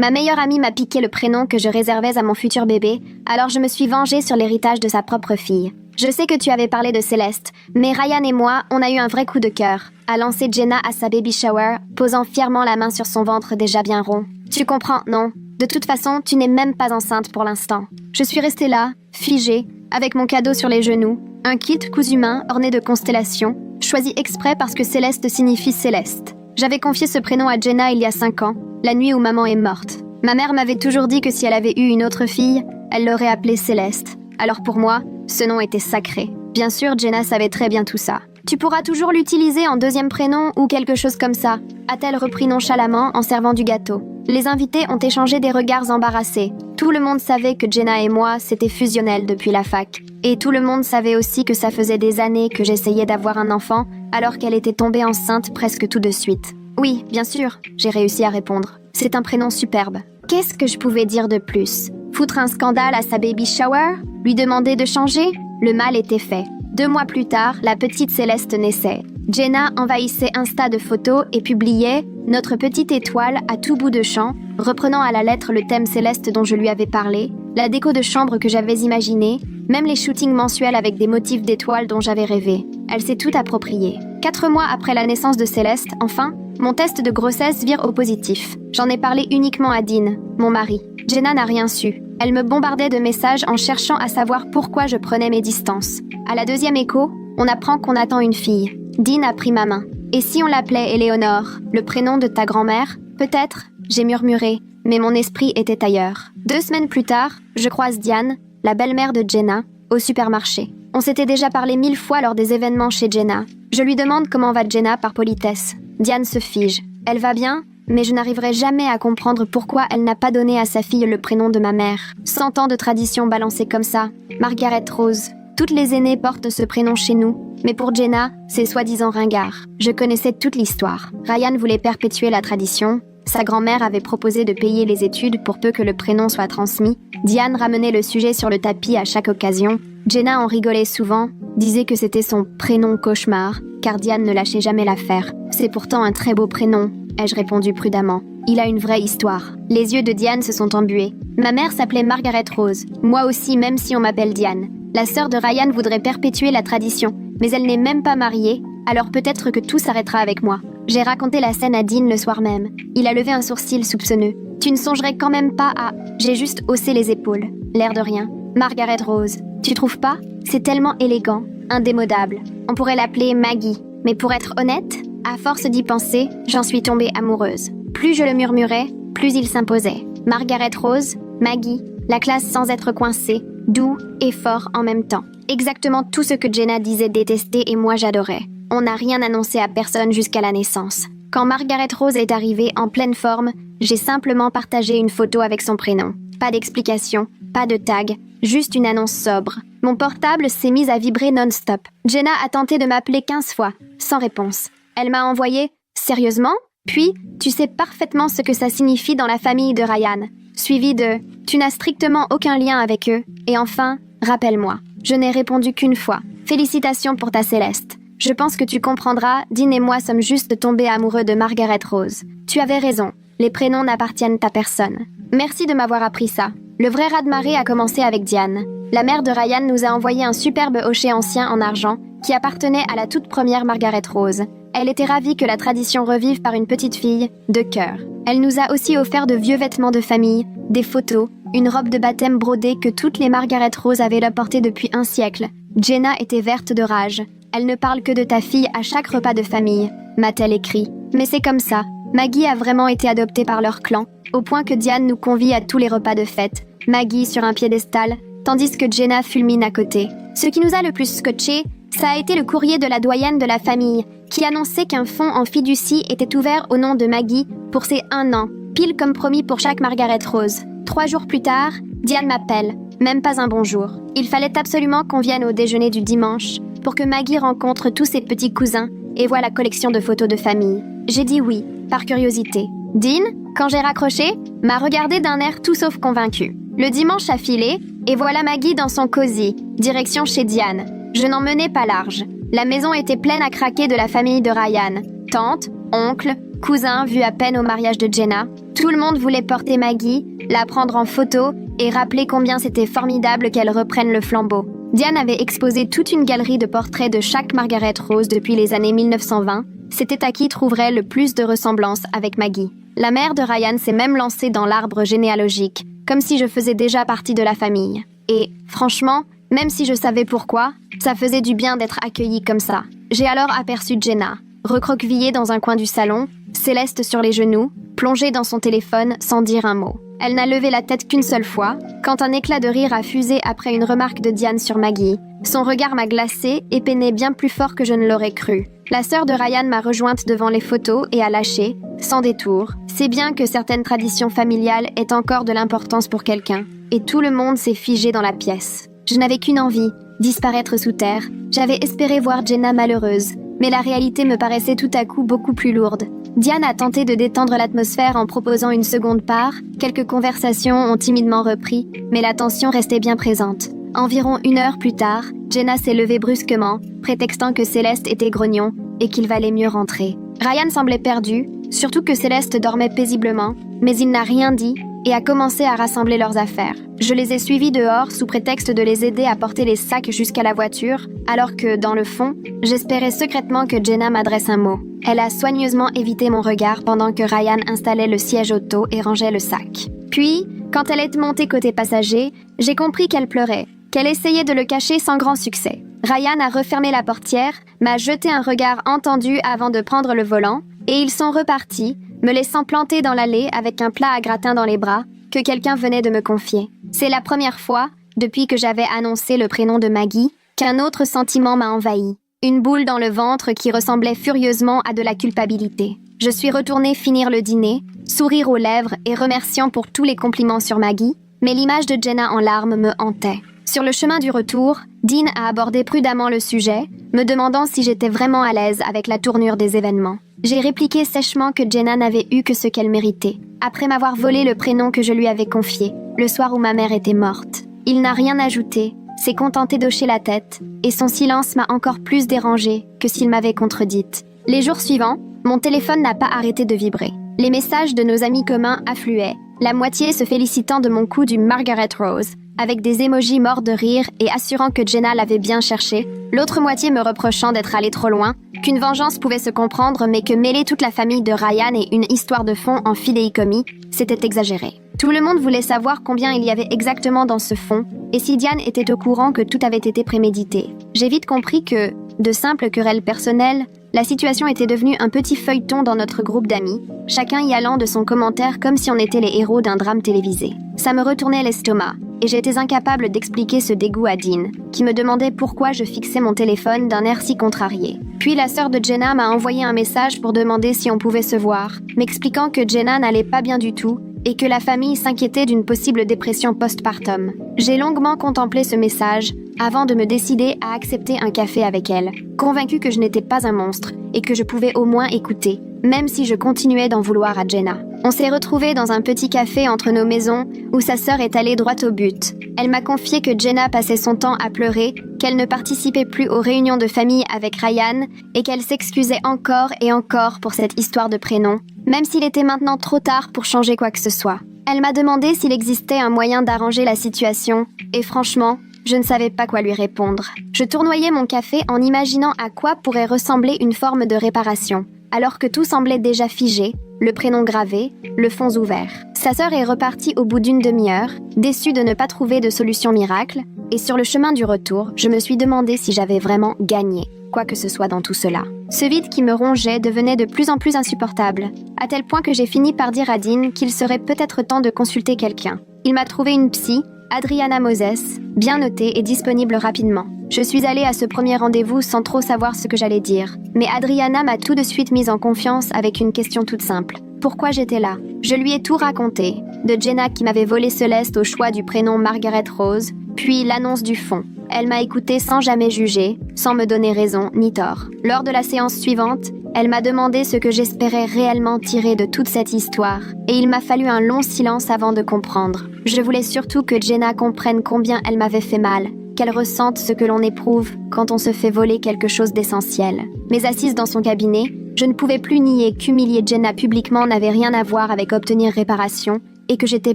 Ma meilleure amie m'a piqué le prénom que je réservais à mon futur bébé, alors je me suis vengée sur l'héritage de sa propre fille. Je sais que tu avais parlé de Céleste, mais Ryan et moi, on a eu un vrai coup de cœur, a lancé Jenna à sa baby shower, posant fièrement la main sur son ventre déjà bien rond. Tu comprends, non? De toute façon, tu n'es même pas enceinte pour l'instant. Je suis restée là, figée, avec mon cadeau sur les genoux, un kit cousu main orné de constellations, choisi exprès parce que Céleste signifie céleste. J'avais confié ce prénom à Jenna il y a 5 ans, la nuit où maman est morte. Ma mère m'avait toujours dit que si elle avait eu une autre fille, elle l'aurait appelée Céleste. Alors pour moi, ce nom était sacré. Bien sûr, Jenna savait très bien tout ça. Tu pourras toujours l'utiliser en deuxième prénom ou quelque chose comme ça, a-t-elle repris nonchalamment en servant du gâteau. Les invités ont échangé des regards embarrassés. Tout le monde savait que Jenna et moi, c'était fusionnel depuis la fac. Et tout le monde savait aussi que ça faisait des années que j'essayais d'avoir un enfant, alors qu'elle était tombée enceinte presque tout de suite. Oui, bien sûr, j'ai réussi à répondre. C'est un prénom superbe. Qu'est-ce que je pouvais dire de plus? Foutre un scandale à sa baby shower? Lui demander de changer? Le mal était fait. 2 mois plus tard, la petite Céleste naissait. Jenna envahissait Insta de photos et publiait « Notre petite étoile à tout bout de champ », reprenant à la lettre le thème céleste dont je lui avais parlé, la déco de chambre que j'avais imaginée, même les shootings mensuels avec des motifs d'étoiles dont j'avais rêvé. Elle s'est tout appropriée. 4 mois après la naissance de Céleste, enfin, mon test de grossesse vire au positif. J'en ai parlé uniquement à Dean, mon mari. Jenna n'a rien su. Elle me bombardait de messages en cherchant à savoir pourquoi je prenais mes distances. À la 2e écho, on apprend qu'on attend une fille. Dean a pris ma main. Et si on l'appelait Éléonore, le prénom de ta grand-mère? Peut-être, j'ai murmuré, mais mon esprit était ailleurs. 2 semaines plus tard, je croise Diane, la belle-mère de Jenna, au supermarché. On s'était déjà parlé 1000 fois lors des événements chez Jenna. Je lui demande comment va Jenna par politesse. Diane se fige. Elle va bien, mais je n'arriverai jamais à comprendre pourquoi elle n'a pas donné à sa fille le prénom de ma mère. 100 ans de tradition balancée comme ça. Margaret Rose. Toutes les aînées portent ce prénom chez nous, mais pour Jenna, c'est soi-disant ringard. Je connaissais toute l'histoire. Ryan voulait perpétuer la tradition. Sa grand-mère avait proposé de payer les études pour peu que le prénom soit transmis. Diane ramenait le sujet sur le tapis à chaque occasion. Jenna en rigolait souvent, disait que c'était son prénom cauchemar, car Diane ne lâchait jamais l'affaire. C'est pourtant un très beau prénom, ai-je répondu prudemment. Il a une vraie histoire. Les yeux de Diane se sont embués. Ma mère s'appelait Margaret Rose. Moi aussi, même si on m'appelle Diane. La sœur de Ryan voudrait perpétuer la tradition, mais elle n'est même pas mariée, alors peut-être que tout s'arrêtera avec moi. J'ai raconté la scène à Dean le soir même. Il a levé un sourcil soupçonneux. Tu ne songerais quand même pas à... J'ai juste haussé les épaules. L'air de rien. Margaret Rose. Tu trouves pas? C'est tellement élégant, indémodable. On pourrait l'appeler Maggie. Mais pour être honnête, à force d'y penser, j'en suis tombée amoureuse. Plus je le murmurais, plus il s'imposait. Margaret Rose, Maggie, la classe sans être coincée, doux et fort en même temps. Exactement tout ce que Jenna disait détester et moi j'adorais. On n'a rien annoncé à personne jusqu'à la naissance. Quand Margaret Rose est arrivée en pleine forme, j'ai simplement partagé une photo avec son prénom. Pas d'explication, pas de tag, juste une annonce sobre. Mon portable s'est mis à vibrer non-stop. Jenna a tenté de m'appeler 15 fois, sans réponse. Elle m'a envoyé « Sérieusement ?» Puis « Tu sais parfaitement ce que ça signifie dans la famille de Ryan. » Suivi de « Tu n'as strictement aucun lien avec eux. » Et enfin « Rappelle-moi. » Je n'ai répondu qu'une fois. « Félicitations pour ta Céleste. Je pense que tu comprendras, Dean et moi sommes juste tombés amoureux de Margaret Rose. Tu avais raison. Les prénoms n'appartiennent à personne. Merci de m'avoir appris ça. » Le vrai raz-de-marée a commencé avec Diane. La mère de Ryan nous a envoyé un superbe hochet ancien en argent qui appartenait à la toute première Margaret Rose. Elle était ravie que la tradition revive par une petite fille, de cœur. Elle nous a aussi offert de vieux vêtements de famille, des photos, une robe de baptême brodée que toutes les Margaret Rose avaient la portée depuis un siècle. Jenna était verte de rage. Elle ne parle que de ta fille à chaque repas de famille, m'a-t-elle écrit. Mais c'est comme ça. Maggie a vraiment été adoptée par leur clan, au point que Diane nous convie à tous les repas de fête. Maggie sur un piédestal, tandis que Jenna fulmine à côté. Ce qui nous a le plus scotché, ça a été le courrier de la doyenne de la famille, qui annonçait qu'un fonds en fiducie était ouvert au nom de Maggie pour ses 1 an, pile comme promis pour chaque Margaret Rose. 3 jours plus tard, Diane m'appelle, même pas un bonjour. Il fallait absolument qu'on vienne au déjeuner du dimanche pour que Maggie rencontre tous ses petits cousins et voit la collection de photos de famille. J'ai dit oui, par curiosité. Dean, quand j'ai raccroché, m'a regardé d'un air tout sauf convaincu. Le dimanche a filé, et voilà Maggie dans son cosy, direction chez Diane. Je n'en menais pas large. La maison était pleine à craquer de la famille de Ryan. Tante, oncle, cousin vus à peine au mariage de Jenna. Tout le monde voulait porter Maggie, la prendre en photo et rappeler combien c'était formidable qu'elle reprenne le flambeau. Diane avait exposé toute une galerie de portraits de chaque Margaret Rose depuis les années 1920. C'était à qui trouverait le plus de ressemblance avec Maggie. La mère de Ryan s'est même lancée dans l'arbre généalogique, comme si je faisais déjà partie de la famille. Et, franchement, même si je savais pourquoi, ça faisait du bien d'être accueillie comme ça. J'ai alors aperçu Jenna, recroquevillée dans un coin du salon, Céleste sur les genoux, plongée dans son téléphone sans dire un mot. Elle n'a levé la tête qu'une seule fois, quand un éclat de rire a fusé après une remarque de Diane sur Maggie. Son regard m'a glacée et peinait bien plus fort que je ne l'aurais cru. La sœur de Ryan m'a rejointe devant les photos et a lâché, sans détour. C'est bien que certaines traditions familiales aient encore de l'importance pour quelqu'un. Et tout le monde s'est figé dans la pièce. Je n'avais qu'une envie, disparaître sous terre. J'avais espéré voir Jenna malheureuse, mais la réalité me paraissait tout à coup beaucoup plus lourde. Diane a tenté de détendre l'atmosphère en proposant une seconde part. Quelques conversations ont timidement repris, mais la tension restait bien présente. Environ 1 heure plus tard, Jenna s'est levée brusquement, prétextant que Céleste était grognon et qu'il valait mieux rentrer. Ryan semblait perdu, surtout que Céleste dormait paisiblement, mais il n'a rien dit et a commencé à rassembler leurs affaires. Je les ai suivis dehors sous prétexte de les aider à porter les sacs jusqu'à la voiture, alors que, dans le fond, j'espérais secrètement que Jenna m'adresse un mot. Elle a soigneusement évité mon regard pendant que Ryan installait le siège auto et rangeait le sac. Puis, quand elle est montée côté passager, j'ai compris qu'elle pleurait, qu'elle essayait de le cacher sans grand succès. Ryan a refermé la portière, m'a jeté un regard entendu avant de prendre le volant, et ils sont repartis, me laissant planter dans l'allée avec un plat à gratin dans les bras que quelqu'un venait de me confier. C'est la première fois, depuis que j'avais annoncé le prénom de Maggie, qu'un autre sentiment m'a envahi. Une boule dans le ventre qui ressemblait furieusement à de la culpabilité. Je suis retournée finir le dîner, sourire aux lèvres et remerciant pour tous les compliments sur Maggie, mais l'image de Jenna en larmes me hantait. Sur le chemin du retour, Dean a abordé prudemment le sujet, me demandant si j'étais vraiment à l'aise avec la tournure des événements. J'ai répliqué sèchement que Jenna n'avait eu que ce qu'elle méritait, après m'avoir volé le prénom que je lui avais confié, le soir où ma mère était morte. Il n'a rien ajouté, s'est contenté d'hocher la tête, et son silence m'a encore plus dérangée que s'il m'avait contredite. Les jours suivants, mon téléphone n'a pas arrêté de vibrer. Les messages de nos amis communs affluaient, la moitié se félicitant de mon coup du Margaret Rose, avec des émojis morts de rire et assurant que Jenna l'avait bien cherché, l'autre moitié me reprochant d'être allée trop loin, qu'une vengeance pouvait se comprendre mais que mêler toute la famille de Ryan et une histoire de fond en fidéicommis, c'était exagéré. Tout le monde voulait savoir combien il y avait exactement dans ce fond, et si Diane était au courant que tout avait été prémédité. J'ai vite compris que, de simples querelles personnelles, la situation était devenue un petit feuilleton dans notre groupe d'amis, chacun y allant de son commentaire comme si on était les héros d'un drame télévisé. Ça me retournait l'estomac, et j'étais incapable d'expliquer ce dégoût à Dean, qui me demandait pourquoi je fixais mon téléphone d'un air si contrarié. Puis la sœur de Jenna m'a envoyé un message pour demander si on pouvait se voir, m'expliquant que Jenna n'allait pas bien du tout, et que la famille s'inquiétait d'une possible dépression postpartum. J'ai longuement contemplé ce message avant de me décider à accepter un café avec elle, convaincue que je n'étais pas un monstre et que je pouvais au moins écouter, même si je continuais d'en vouloir à Jenna. On s'est retrouvés dans un petit café entre nos maisons où sa sœur est allée droit au but. Elle m'a confié que Jenna passait son temps à pleurer, qu'elle ne participait plus aux réunions de famille avec Ryan et qu'elle s'excusait encore et encore pour cette histoire de prénom, même s'il était maintenant trop tard pour changer quoi que ce soit. Elle m'a demandé s'il existait un moyen d'arranger la situation, et franchement, je ne savais pas quoi lui répondre. Je tournoyais mon café en imaginant à quoi pourrait ressembler une forme de réparation, alors que tout semblait déjà figé, le prénom gravé, le fond ouvert. Sa sœur est repartie au bout d'une demi-heure, déçue de ne pas trouver de solution miracle, et sur le chemin du retour, je me suis demandé si j'avais vraiment gagné, quoi que ce soit dans tout cela. Ce vide qui me rongeait devenait de plus en plus insupportable, à tel point que j'ai fini par dire à Dean qu'il serait peut-être temps de consulter quelqu'un. Il m'a trouvé une psy, Adriana Moses, bien notée et disponible rapidement. Je suis allée à ce premier rendez-vous sans trop savoir ce que j'allais dire, mais Adriana m'a tout de suite mise en confiance avec une question toute simple. Pourquoi j'étais là? Je lui ai tout raconté, de Jenna qui m'avait volé Céleste au choix du prénom Margaret Rose, puis l'annonce du fond. Elle m'a écoutée sans jamais juger, sans me donner raison ni tort. Lors de la séance suivante, elle m'a demandé ce que j'espérais réellement tirer de toute cette histoire, et il m'a fallu un long silence avant de comprendre. Je voulais surtout que Jenna comprenne combien elle m'avait fait mal, qu'elle ressente ce que l'on éprouve quand on se fait voler quelque chose d'essentiel. Mais assise dans son cabinet, Je ne pouvais plus nier qu'humilier Jenna publiquement n'avait rien à voir avec obtenir réparation et que j'étais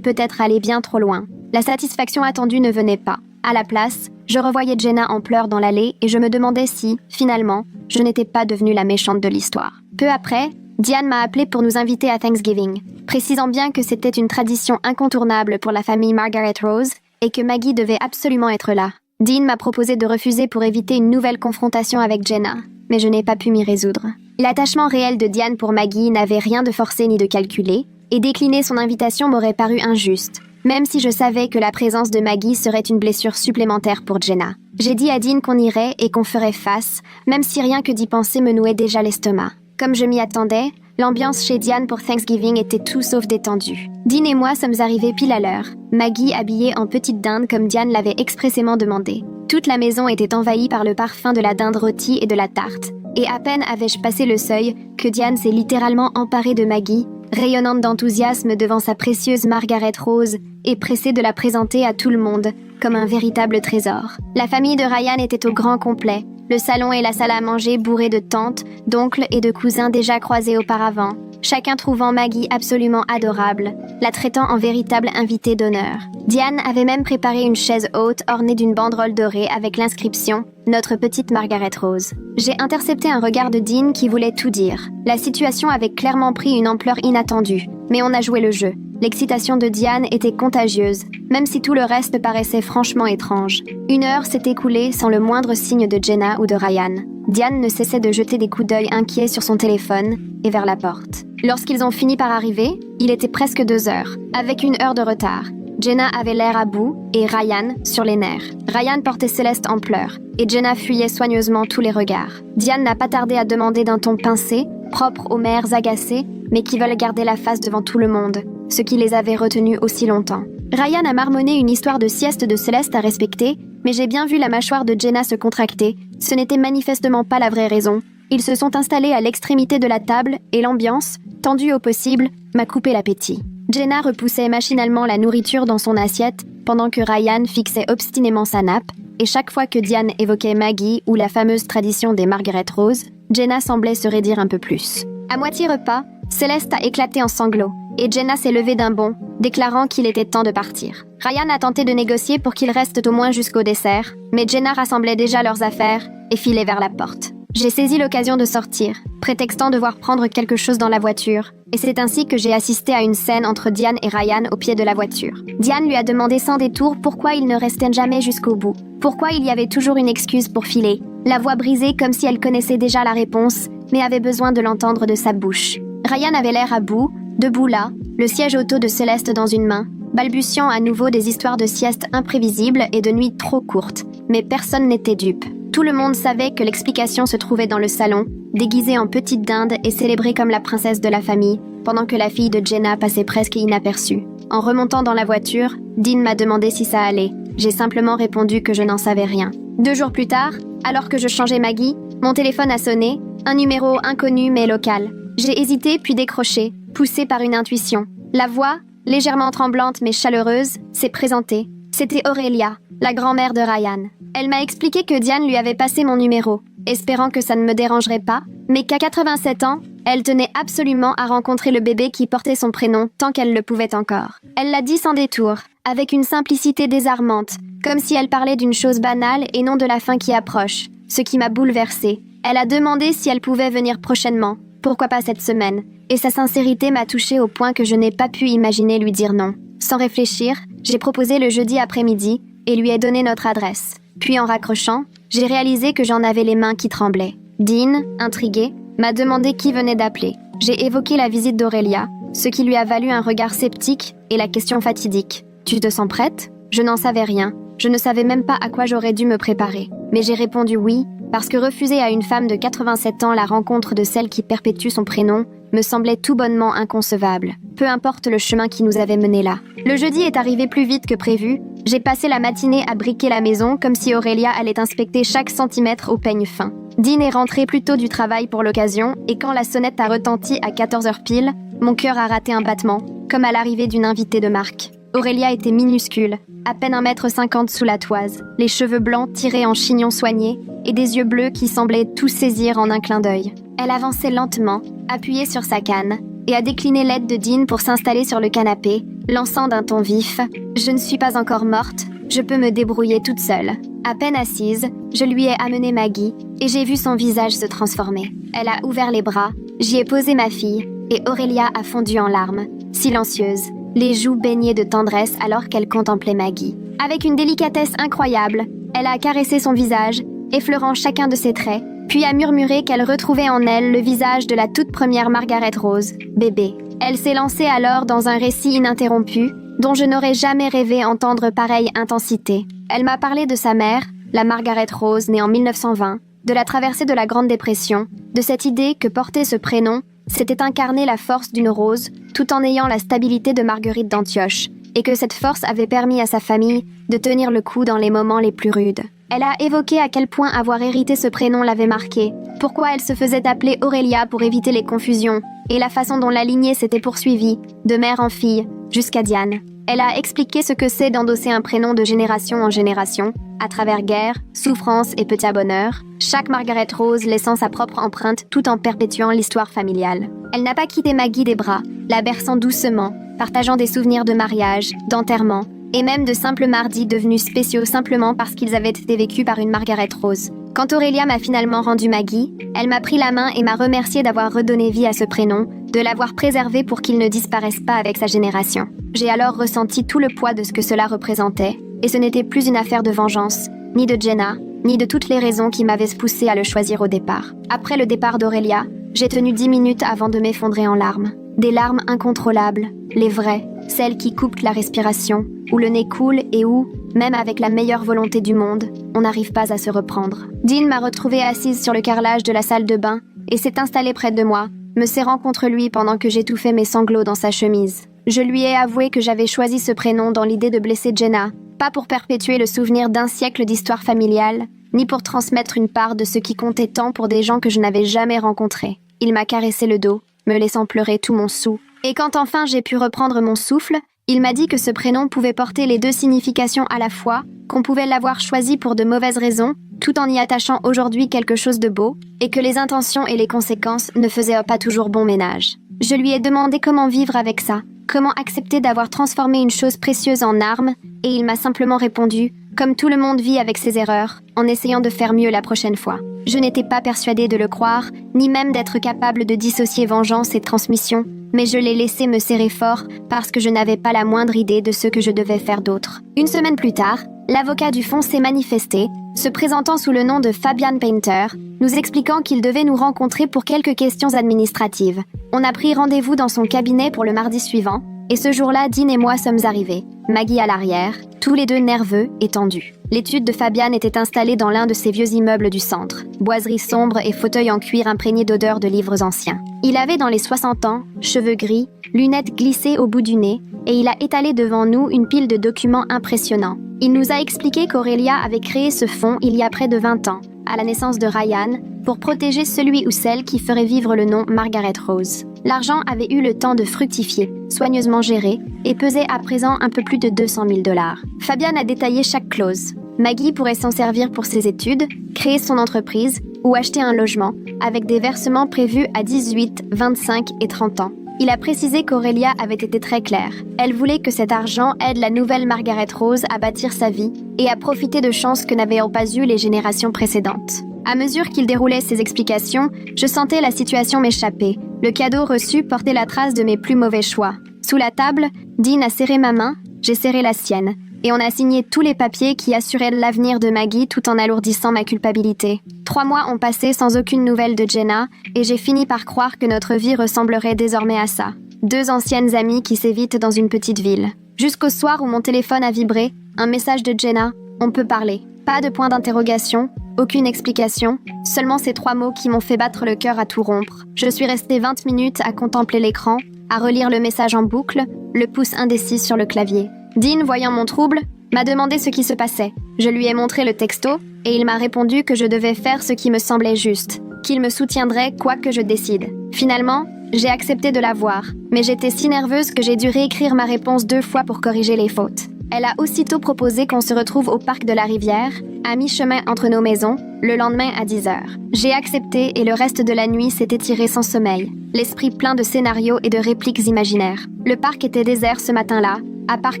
peut-être allée bien trop loin. La satisfaction attendue ne venait pas. À la place, je revoyais Jenna en pleurs dans l'allée et je me demandais si, finalement, je n'étais pas devenue la méchante de l'histoire. Peu après, Diane m'a appelée pour nous inviter à Thanksgiving, précisant bien que c'était une tradition incontournable pour la famille Margaret Rose et que Maggie devait absolument être là. Dean m'a proposé de refuser pour éviter une nouvelle confrontation avec Jenna, mais je n'ai pas pu m'y résoudre. L'attachement réel de Diane pour Maggie n'avait rien de forcé ni de calculé, et décliner son invitation m'aurait paru injuste, même si je savais que la présence de Maggie serait une blessure supplémentaire pour Jenna. J'ai dit à Dean qu'on irait et qu'on ferait face, même si rien que d'y penser me nouait déjà l'estomac. Comme je m'y attendais, l'ambiance chez Diane pour Thanksgiving était tout sauf détendue. Dean et moi sommes arrivés pile à l'heure, Maggie habillée en petite dinde comme Diane l'avait expressément demandé. Toute la maison était envahie par le parfum de la dinde rôtie et de la tarte, et à peine avais-je passé le seuil que Diane s'est littéralement emparée de Maggie, rayonnante d'enthousiasme devant sa précieuse Margaret Rose, et pressée de la présenter à tout le monde, comme un véritable trésor. La famille de Ryan était au grand complet, le salon et la salle à manger bourrés de tantes, d'oncles et de cousins déjà croisés auparavant, chacun trouvant Maggie absolument adorable, la traitant en véritable invitée d'honneur. Diane avait même préparé une chaise haute ornée d'une banderole dorée avec l'inscription « Notre petite Margaret Rose ». J'ai intercepté un regard de Dean qui voulait tout dire. La situation avait clairement pris une ampleur inattendue, mais on a joué le jeu. L'excitation de Diane était contagieuse, même si tout le reste paraissait franchement étrange. 1 heure s'est écoulée sans le moindre signe de Jenna ou de Ryan. Diane ne cessait de jeter des coups d'œil inquiets sur son téléphone et vers la porte. Lorsqu'ils ont fini par arriver, il était presque 2 heures, avec 1 heure de retard. Jenna avait l'air à bout et Ryan sur les nerfs. Ryan portait Céleste en pleurs et Jenna fuyait soigneusement tous les regards. Diane n'a pas tardé à demander d'un ton pincé, propre aux mères agacées, mais qui veulent garder la face devant tout le monde, ce qui les avait retenus aussi longtemps. Ryan a marmonné une histoire de sieste de Céleste à respecter, mais j'ai bien vu la mâchoire de Jenna se contracter. Ce n'était manifestement pas la vraie raison. Ils se sont installés à l'extrémité de la table et l'ambiance, tendue au possible, m'a coupé l'appétit. Jenna repoussait machinalement la nourriture dans son assiette pendant que Ryan fixait obstinément sa nappe, et chaque fois que Diane évoquait Maggie ou la fameuse tradition des Margaret Rose, Jenna semblait se raidir un peu plus. À moitié repas, Céleste a éclaté en sanglots, et Jenna s'est levée d'un bond, déclarant qu'il était temps de partir. Ryan a tenté de négocier pour qu'ils restent au moins jusqu'au dessert, mais Jenna rassemblait déjà leurs affaires et filait vers la porte. J'ai saisi l'occasion de sortir, prétextant devoir prendre quelque chose dans la voiture, et c'est ainsi que j'ai assisté à une scène entre Diane et Ryan au pied de la voiture. Diane lui a demandé sans détour pourquoi il ne restait jamais jusqu'au bout, pourquoi il y avait toujours une excuse pour filer, la voix brisée comme si elle connaissait déjà la réponse, mais avait besoin de l'entendre de sa bouche. Ryan avait l'air à bout, debout là, le siège auto de Céleste dans une main, balbutiant à nouveau des histoires de siestes imprévisibles et de nuits trop courtes, mais personne n'était dupe. Tout le monde savait que l'explication se trouvait dans le salon, déguisée en petite dinde et célébrée comme la princesse de la famille, pendant que la fille de Jenna passait presque inaperçue. En remontant dans la voiture, Dean m'a demandé si ça allait. J'ai simplement répondu que je n'en savais rien. 2 jours plus tard, alors que je changeais Maggie, mon téléphone a sonné, un numéro inconnu mais local. J'ai hésité puis décroché, poussée par une intuition. La voix, légèrement tremblante mais chaleureuse, s'est présentée. C'était Aurélia, la grand-mère de Ryan. Elle m'a expliqué que Diane lui avait passé mon numéro, espérant que ça ne me dérangerait pas, mais qu'à 87 ans, elle tenait absolument à rencontrer le bébé qui portait son prénom tant qu'elle le pouvait encore. Elle l'a dit sans détour, avec une simplicité désarmante, comme si elle parlait d'une chose banale et non de la fin qui approche, ce qui m'a bouleversée. Elle a demandé si elle pouvait venir prochainement, pourquoi pas cette semaine, et sa sincérité m'a touchée au point que je n'ai pas pu imaginer lui dire non. Sans réfléchir, j'ai proposé le jeudi après-midi et lui ai donné notre adresse. Puis en raccrochant, j'ai réalisé que j'en avais les mains qui tremblaient. Dean, intrigué, m'a demandé qui venait d'appeler. J'ai évoqué la visite d'Aurélia, ce qui lui a valu un regard sceptique et la question fatidique. « Tu te sens prête ?» Je n'en savais rien. Je ne savais même pas à quoi j'aurais dû me préparer. Mais j'ai répondu oui, parce que refuser à une femme de 87 ans la rencontre de celle qui perpétue son prénom me semblait tout bonnement inconcevable. Peu importe le chemin qui nous avait menés là. Le jeudi est arrivé plus vite que prévu. J'ai passé la matinée à briquer la maison comme si Aurélia allait inspecter chaque centimètre au peigne fin. Dean est rentré plus tôt du travail pour l'occasion et quand la sonnette a retenti à 14h pile, mon cœur a raté un battement, comme à l'arrivée d'une invitée de marque. Aurélia était minuscule, à peine 1,50 m sous la toise, les cheveux blancs tirés en chignon soigné et des yeux bleus qui semblaient tout saisir en un clin d'œil. Elle avançait lentement, appuyée sur sa canne, et a décliné l'aide de Dean pour s'installer sur le canapé, lançant d'un ton vif « Je ne suis pas encore morte, je peux me débrouiller toute seule ». À peine assise, je lui ai amené Maggie, et j'ai vu son visage se transformer. Elle a ouvert les bras, j'y ai posé ma fille, et Aurélia a fondu en larmes, silencieuse, les joues baignées de tendresse alors qu'elle contemplait Maggie. Avec une délicatesse incroyable, elle a caressé son visage, effleurant chacun de ses traits, puis a murmuré qu'elle retrouvait en elle le visage de la toute première Margaret Rose, bébé. Elle s'est lancée alors dans un récit ininterrompu, dont je n'aurais jamais rêvé entendre pareille intensité. Elle m'a parlé de sa mère, la Margaret Rose née en 1920, de la traversée de la Grande Dépression, de cette idée que porter ce prénom, c'était incarner la force d'une rose, tout en ayant la stabilité de Marguerite d'Antioche, et que cette force avait permis à sa famille de tenir le coup dans les moments les plus rudes. Elle a évoqué à quel point avoir hérité ce prénom l'avait marquée, pourquoi elle se faisait appeler Aurélia pour éviter les confusions, et la façon dont la lignée s'était poursuivie, de mère en fille, jusqu'à Diane. Elle a expliqué ce que c'est d'endosser un prénom de génération en génération, à travers guerre, souffrance et petit bonheur, chaque Margaret Rose laissant sa propre empreinte tout en perpétuant l'histoire familiale. Elle n'a pas quitté Maggie des bras, la berçant doucement, partageant des souvenirs de mariage, d'enterrement, et même de simples mardis devenus spéciaux simplement parce qu'ils avaient été vécus par une Margaret Rose. Quand Aurélia m'a finalement rendu Maggie, elle m'a pris la main et m'a remercié d'avoir redonné vie à ce prénom, de l'avoir préservé pour qu'il ne disparaisse pas avec sa génération. J'ai alors ressenti tout le poids de ce que cela représentait, et ce n'était plus une affaire de vengeance, ni de Jenna, ni de toutes les raisons qui m'avaient poussée à le choisir au départ. Après le départ d'Aurélia, j'ai tenu 10 minutes avant de m'effondrer en larmes. Des larmes incontrôlables, les vraies, celles qui coupent la respiration, où le nez coule et où, même avec la meilleure volonté du monde, on n'arrive pas à se reprendre. Dean m'a retrouvée assise sur le carrelage de la salle de bain et s'est installé près de moi, me serrant contre lui pendant que j'étouffais mes sanglots dans sa chemise. Je lui ai avoué que j'avais choisi ce prénom dans l'idée de blesser Jenna, pas pour perpétuer le souvenir d'un siècle d'histoire familiale, ni pour transmettre une part de ce qui comptait tant pour des gens que je n'avais jamais rencontrés. Il m'a caressé le dos, me laissant pleurer tout mon soûl. Et quand enfin j'ai pu reprendre mon souffle, il m'a dit que ce prénom pouvait porter les deux significations à la fois, qu'on pouvait l'avoir choisi pour de mauvaises raisons, tout en y attachant aujourd'hui quelque chose de beau, et que les intentions et les conséquences ne faisaient pas toujours bon ménage. Je lui ai demandé comment vivre avec ça, comment accepter d'avoir transformé une chose précieuse en arme, et il m'a simplement répondu, comme tout le monde vit avec ses erreurs, en essayant de faire mieux la prochaine fois. Je n'étais pas persuadée de le croire, ni même d'être capable de dissocier vengeance et transmission, mais je l'ai laissé me serrer fort parce que je n'avais pas la moindre idée de ce que je devais faire d'autre. Une semaine plus tard, l'avocat du fond s'est manifesté, se présentant sous le nom de Fabian Painter, nous expliquant qu'il devait nous rencontrer pour quelques questions administratives. On a pris rendez-vous dans son cabinet pour le mardi suivant, et ce jour-là, Dean et moi sommes arrivés, Maggie à l'arrière, tous les deux nerveux et tendus. L'étude de Fabian était installée dans l'un de ces vieux immeubles du centre, boiseries sombres et fauteuils en cuir imprégnés d'odeurs de livres anciens. Il avait dans les 60 ans, cheveux gris, lunettes glissées au bout du nez, et il a étalé devant nous une pile de documents impressionnants. Il nous a expliqué qu'Aurélia avait créé ce fonds il y a près de 20 ans, à la naissance de Ryan, pour protéger celui ou celle qui ferait vivre le nom Margaret Rose. L'argent avait eu le temps de fructifier, soigneusement géré, et pesait à présent un peu plus de 200 000 $. Fabian a détaillé chaque clause. Maggie pourrait s'en servir pour ses études, créer son entreprise ou acheter un logement, avec des versements prévus à 18, 25 et 30 ans. Il a précisé qu'Aurélia avait été très claire. Elle voulait que cet argent aide la nouvelle Margaret Rose à bâtir sa vie et à profiter de chances que n'avaient pas eues les générations précédentes. À mesure qu'il déroulait ses explications, je sentais la situation m'échapper. Le cadeau reçu portait la trace de mes plus mauvais choix. Sous la table, Dean a serré ma main, j'ai serré la sienne, et on a signé tous les papiers qui assuraient l'avenir de Maggie tout en alourdissant ma culpabilité. 3 mois ont passé sans aucune nouvelle de Jenna, et j'ai fini par croire que notre vie ressemblerait désormais à ça. 2 anciennes amies qui s'évitent dans une petite ville. Jusqu'au soir où mon téléphone a vibré, un message de Jenna, on peut parler. Pas de point d'interrogation, aucune explication, seulement ces 3 mots qui m'ont fait battre le cœur à tout rompre. Je suis restée 20 minutes à contempler l'écran, à relire le message en boucle, le pouce indécis sur le clavier. Dean, voyant mon trouble, m'a demandé ce qui se passait. Je lui ai montré le texto, et il m'a répondu que je devais faire ce qui me semblait juste, qu'il me soutiendrait quoi que je décide. Finalement, j'ai accepté de la voir, mais j'étais si nerveuse que j'ai dû réécrire ma réponse 2 fois pour corriger les fautes. Elle a aussitôt proposé qu'on se retrouve au parc de la rivière, à mi-chemin entre nos maisons, le lendemain à 10h. J'ai accepté et le reste de la nuit s'est étiré sans sommeil, l'esprit plein de scénarios et de répliques imaginaires. Le parc était désert ce matin-là, à part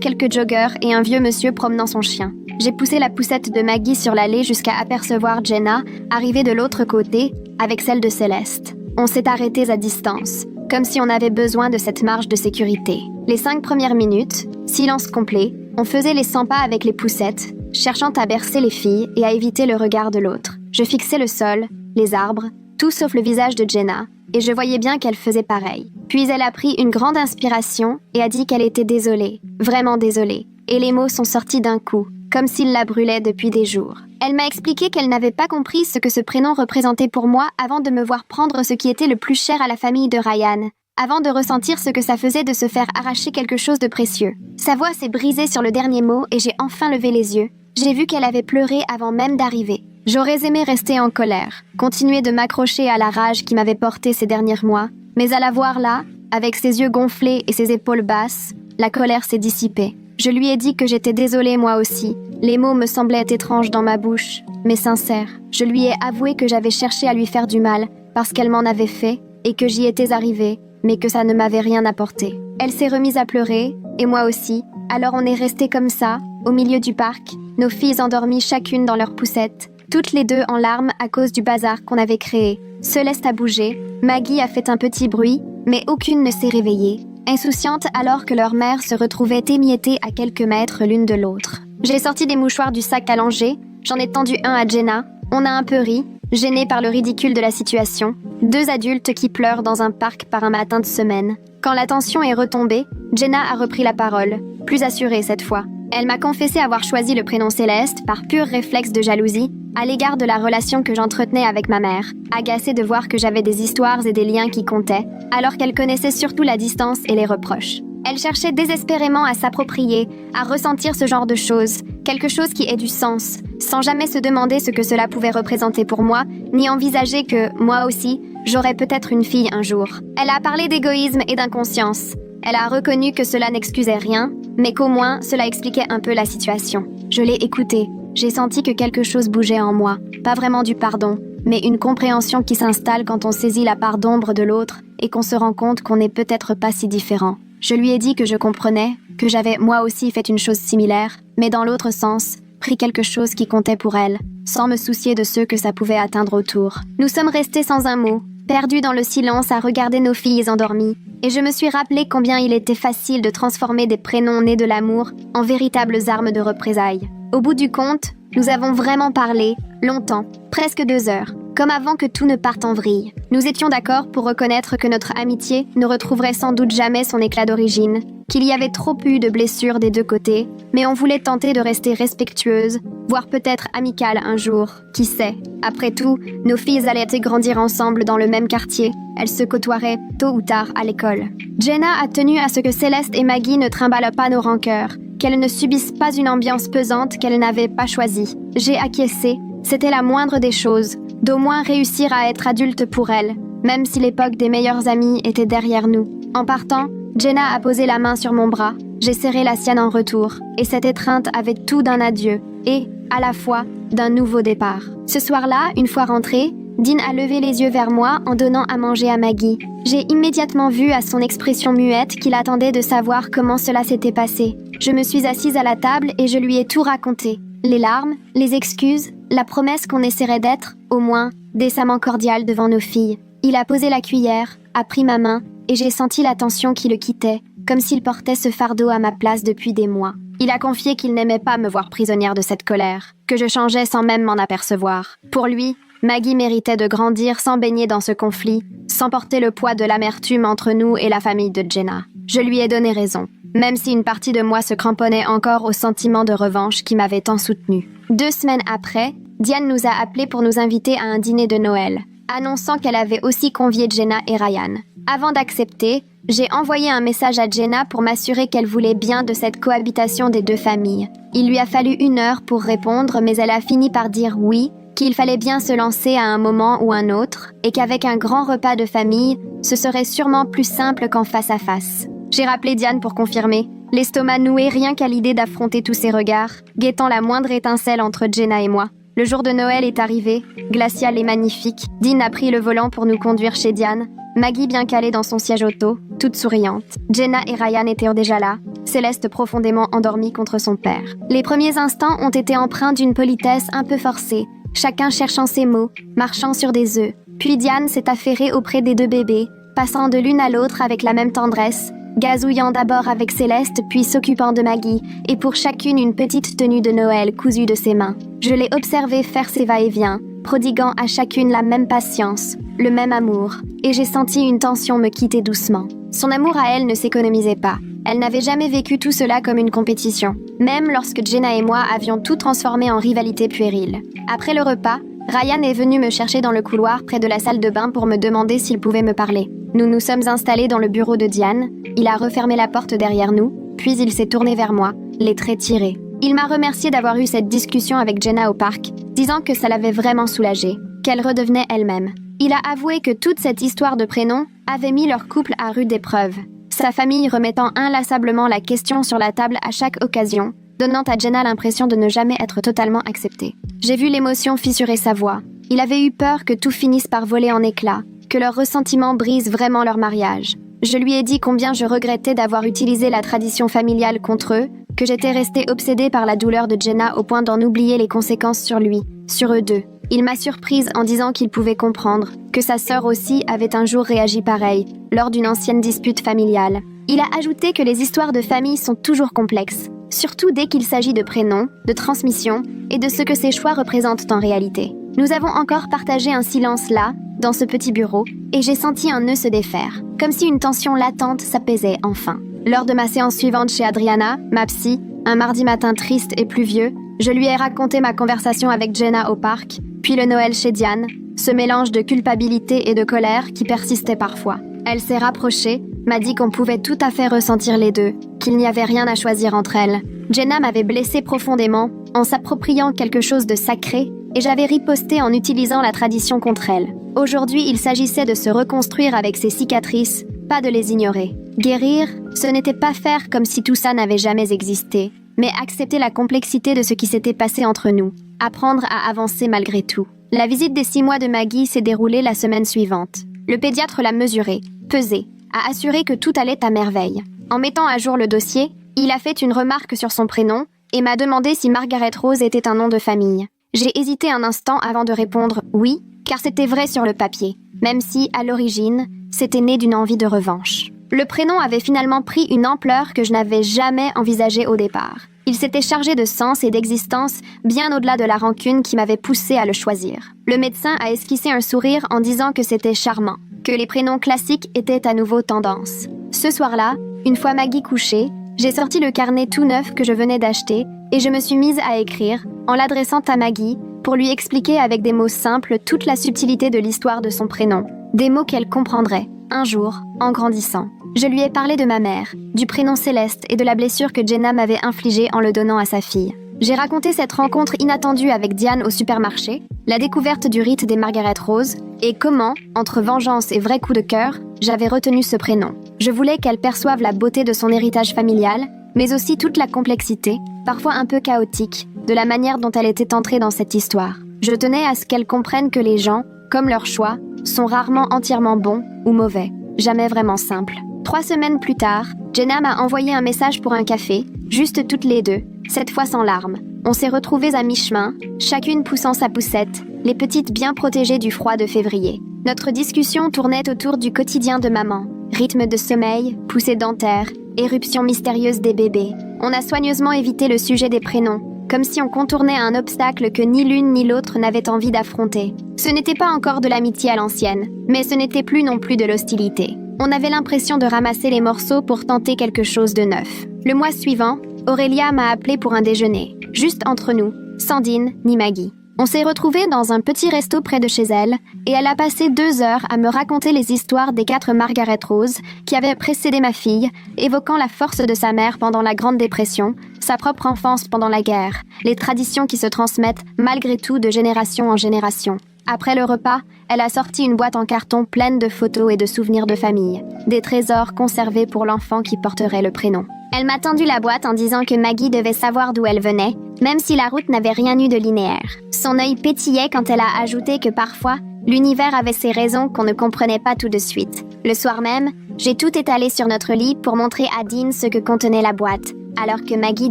quelques joggeurs et un vieux monsieur promenant son chien. J'ai poussé la poussette de Maggie sur l'allée jusqu'à apercevoir Jenna arriver de l'autre côté avec celle de Céleste. On s'est arrêtés à distance, comme si on avait besoin de cette marge de sécurité. Les 5 premières minutes, silence complet, on faisait les 100 pas avec les poussettes, cherchant à bercer les filles et à éviter le regard de l'autre. Je fixais le sol, les arbres, tout sauf le visage de Jenna, et je voyais bien qu'elle faisait pareil. Puis elle a pris une grande inspiration et a dit qu'elle était désolée, vraiment désolée, et les mots sont sortis d'un coup, comme s'ils la brûlaient depuis des jours. Elle m'a expliqué qu'elle n'avait pas compris ce que ce prénom représentait pour moi avant de me voir prendre ce qui était le plus cher à la famille de Ryan, avant de ressentir ce que ça faisait de se faire arracher quelque chose de précieux. Sa voix s'est brisée sur le dernier mot et j'ai enfin levé les yeux. J'ai vu qu'elle avait pleuré avant même d'arriver. J'aurais aimé rester en colère, continuer de m'accrocher à la rage qui m'avait portée ces derniers mois, mais à la voir là, avec ses yeux gonflés et ses épaules basses, la colère s'est dissipée. Je lui ai dit que j'étais désolée moi aussi. Les mots me semblaient étranges dans ma bouche, mais sincères. Je lui ai avoué que j'avais cherché à lui faire du mal parce qu'elle m'en avait fait et que j'y étais arrivée, mais que ça ne m'avait rien apporté. Elle s'est remise à pleurer, et moi aussi. Alors on est restés comme ça, au milieu du parc, nos filles endormies chacune dans leur poussette, toutes les deux en larmes à cause du bazar qu'on avait créé. Céleste a bougé, Maggie a fait un petit bruit, mais aucune ne s'est réveillée, insouciante alors que leur mère se retrouvait émiettée à quelques mètres l'une de l'autre. J'ai sorti des mouchoirs du sac allongé, j'en ai tendu un à Jenna, on a un peu ri, gênés par le ridicule de la situation. 2 adultes qui pleurent dans un parc par un matin de semaine. Quand la tension est retombée, Jenna a repris la parole, plus assurée cette fois. Elle m'a confessé avoir choisi le prénom Céleste par pur réflexe de jalousie à l'égard de la relation que j'entretenais avec ma mère, agacée de voir que j'avais des histoires et des liens qui comptaient, alors qu'elle connaissait surtout la distance et les reproches. Elle cherchait désespérément à s'approprier, à ressentir ce genre de choses, quelque chose qui ait du sens, sans jamais se demander ce que cela pouvait représenter pour moi, ni envisager que, moi aussi, j'aurais peut-être une fille un jour. Elle a parlé d'égoïsme et d'inconscience. Elle a reconnu que cela n'excusait rien, mais qu'au moins cela expliquait un peu la situation. Je l'ai écoutée. J'ai senti que quelque chose bougeait en moi. Pas vraiment du pardon, mais une compréhension qui s'installe quand on saisit la part d'ombre de l'autre et qu'on se rend compte qu'on n'est peut-être pas si différent. Je lui ai dit que je comprenais, que j'avais moi aussi fait une chose similaire, mais dans l'autre sens, pris quelque chose qui comptait pour elle, sans me soucier de ceux que ça pouvait atteindre autour. Nous sommes restés sans un mot, perdus dans le silence à regarder nos filles endormies, et je me suis rappelé combien il était facile de transformer des prénoms nés de l'amour en véritables armes de représailles. Au bout du compte, nous avons vraiment parlé, longtemps, presque 2 heures, comme avant que tout ne parte en vrille. Nous étions d'accord pour reconnaître que notre amitié ne retrouverait sans doute jamais son éclat d'origine, qu'il y avait trop eu de blessures des 2 côtés, mais on voulait tenter de rester respectueuses, voire peut-être amicales un jour, qui sait. Après tout, nos filles allaient grandir ensemble dans le même quartier, elles se côtoieraient tôt ou tard à l'école. Jenna a tenu à ce que Céleste et Maggie ne trimballent pas nos rancœurs, qu'elles ne subissent pas une ambiance pesante qu'elles n'avaient pas choisie. J'ai acquiescé, c'était la moindre des choses, d'au moins réussir à être adulte pour elles, même si l'époque des meilleurs amis était derrière nous. En partant, Jenna a posé la main sur mon bras, j'ai serré la sienne en retour, et cette étreinte avait tout d'un adieu, et, à la fois, d'un nouveau départ. Ce soir-là, une fois rentrée, Dean a levé les yeux vers moi en donnant à manger à Maggie. J'ai immédiatement vu à son expression muette qu'il attendait de savoir comment cela s'était passé. Je me suis assise à la table et je lui ai tout raconté. Les larmes, les excuses, la promesse qu'on essaierait d'être, au moins, décemment cordial devant nos filles. Il a posé la cuillère, a pris ma main, et j'ai senti la tension qui le quittait, comme s'il portait ce fardeau à ma place depuis des mois. Il a confié qu'il n'aimait pas me voir prisonnière de cette colère, que je changeais sans même m'en apercevoir. Pour lui, Maggie méritait de grandir sans baigner dans ce conflit, sans porter le poids de l'amertume entre nous et la famille de Jenna. Je lui ai donné raison, même si une partie de moi se cramponnait encore au sentiment de revanche qui m'avait tant soutenue. 2 semaines après, Diane nous a appelés pour nous inviter à un dîner de Noël, annonçant qu'elle avait aussi convié Jenna et Ryan. Avant d'accepter, j'ai envoyé un message à Jenna pour m'assurer qu'elle voulait bien de cette cohabitation des 2 familles. Il lui a fallu 1 heure pour répondre, mais elle a fini par dire oui, qu'il fallait bien se lancer à un moment ou un autre, et qu'avec un grand repas de famille, ce serait sûrement plus simple qu'en face à face. J'ai rappelé Diane pour confirmer, l'estomac noué rien qu'à l'idée d'affronter tous ces regards, guettant la moindre étincelle entre Jenna et moi. Le jour de Noël est arrivé, glacial et magnifique. Dean a pris le volant pour nous conduire chez Diane, Maggie bien calée dans son siège auto, toute souriante. Jenna et Ryan étaient déjà là, Céleste profondément endormie contre son père. Les premiers instants ont été empreints d'une politesse un peu forcée, chacun cherchant ses mots, marchant sur des œufs. Puis Diane s'est affairée auprès des deux bébés, passant de l'une à l'autre avec la même tendresse, gazouillant d'abord avec Céleste, puis s'occupant de Maggie, et pour chacune une petite tenue de Noël cousue de ses mains. Je l'ai observée faire ses va-et-vient, prodiguant à chacune la même patience, le même amour, et j'ai senti une tension me quitter doucement. Son amour à elle ne s'économisait pas. Elle n'avait jamais vécu tout cela comme une compétition, même lorsque Jenna et moi avions tout transformé en rivalité puérile. Après le repas, Ryan est venu me chercher dans le couloir près de la salle de bain pour me demander s'il pouvait me parler. Nous nous sommes installés dans le bureau de Diane, il a refermé la porte derrière nous, puis il s'est tourné vers moi, les traits tirés. Il m'a remercié d'avoir eu cette discussion avec Jenna au parc, disant que ça l'avait vraiment soulagée, qu'elle redevenait elle-même. Il a avoué que toute cette histoire de prénom avait mis leur couple à rude épreuve, sa famille remettant inlassablement la question sur la table à chaque occasion, donnant à Jenna l'impression de ne jamais être totalement acceptée. J'ai vu l'émotion fissurer sa voix. Il avait eu peur que tout finisse par voler en éclats, que leur ressentiment brise vraiment leur mariage. Je lui ai dit combien je regrettais d'avoir utilisé la tradition familiale contre eux, que j'étais restée obsédée par la douleur de Jenna au point d'en oublier les conséquences sur lui, sur eux deux. Il m'a surprise en disant qu'il pouvait comprendre, que sa sœur aussi avait un jour réagi pareil, lors d'une ancienne dispute familiale. Il a ajouté que les histoires de famille sont toujours complexes, surtout dès qu'il s'agit de prénoms, de transmission et de ce que ces choix représentent en réalité. Nous avons encore partagé un silence là, dans ce petit bureau, et j'ai senti un nœud se défaire, comme si une tension latente s'apaisait enfin. Lors de ma séance suivante chez Adriana, ma psy, un mardi matin triste et pluvieux, je lui ai raconté ma conversation avec Jenna au parc, puis le Noël chez Diane, ce mélange de culpabilité et de colère qui persistait parfois. Elle s'est rapprochée, m'a dit qu'on pouvait tout à fait ressentir les deux, qu'il n'y avait rien à choisir entre elles. Jenna m'avait blessée profondément en s'appropriant quelque chose de sacré et j'avais riposté en utilisant la tradition contre elle. Aujourd'hui, il s'agissait de se reconstruire avec ses cicatrices, pas de les ignorer. Guérir, ce n'était pas faire comme si tout ça n'avait jamais existé, mais accepter la complexité de ce qui s'était passé entre nous, apprendre à avancer malgré tout. La visite des 6 mois de Maggie s'est déroulée la semaine suivante. Le pédiatre l'a mesurée, pesée, a assuré que tout allait à merveille. En mettant à jour le dossier, il a fait une remarque sur son prénom et m'a demandé si Margaret Rose était un nom de famille. J'ai hésité un instant avant de répondre « oui », car c'était vrai sur le papier, même si, à l'origine, c'était né d'une envie de revanche. Le prénom avait finalement pris une ampleur que je n'avais jamais envisagée au départ. Il s'était chargé de sens et d'existence bien au-delà de la rancune qui m'avait poussé à le choisir. Le médecin a esquissé un sourire en disant que c'était charmant, que les prénoms classiques étaient à nouveau tendance. Ce soir-là, une fois Maggie couchée, j'ai sorti le carnet tout neuf que je venais d'acheter et je me suis mise à écrire, en l'adressant à Maggie, pour lui expliquer avec des mots simples toute la subtilité de l'histoire de son prénom. Des mots qu'elle comprendrait, un jour, en grandissant. Je lui ai parlé de ma mère, du prénom Céleste et de la blessure que Jenna m'avait infligée en le donnant à sa fille. J'ai raconté cette rencontre inattendue avec Diane au supermarché, la découverte du rite des Margaret Rose, et comment, entre vengeance et vrai coup de cœur, j'avais retenu ce prénom. Je voulais qu'elle perçoive la beauté de son héritage familial, mais aussi toute la complexité, parfois un peu chaotique, de la manière dont elle était entrée dans cette histoire. Je tenais à ce qu'elle comprenne que les gens, comme leurs choix, sont rarement entièrement bons ou mauvais, jamais vraiment simples. 3 semaines plus tard, Jenna m'a envoyé un message pour un café, juste toutes les deux, cette fois sans larmes. On s'est retrouvées à mi-chemin, chacune poussant sa poussette, les petites bien protégées du froid de février. Notre discussion tournait autour du quotidien de maman. Rythme de sommeil, poussée dentaire, éruption mystérieuse des bébés. On a soigneusement évité le sujet des prénoms, comme si on contournait un obstacle que ni l'une ni l'autre n'avait envie d'affronter. Ce n'était pas encore de l'amitié à l'ancienne, mais ce n'était plus non plus de l'hostilité. On avait l'impression de ramasser les morceaux pour tenter quelque chose de neuf. Le mois suivant, Aurélia m'a appelé pour un déjeuner, juste entre nous, sans Dean ni Maggie. On s'est retrouvés dans un petit resto près de chez elle, et elle a passé 2 heures à me raconter les histoires des 4 Margaret Rose qui avaient précédé ma fille, évoquant la force de sa mère pendant la Grande Dépression, sa propre enfance pendant la guerre, les traditions qui se transmettent malgré tout de génération en génération. Après le repas, elle a sorti une boîte en carton pleine de photos et de souvenirs de famille, des trésors conservés pour l'enfant qui porterait le prénom. Elle m'a tendu la boîte en disant que Maggie devait savoir d'où elle venait, même si la route n'avait rien eu de linéaire. Son œil pétillait quand elle a ajouté que parfois, l'univers avait ses raisons qu'on ne comprenait pas tout de suite. Le soir même, j'ai tout étalé sur notre lit pour montrer à Dean ce que contenait la boîte, alors que Maggie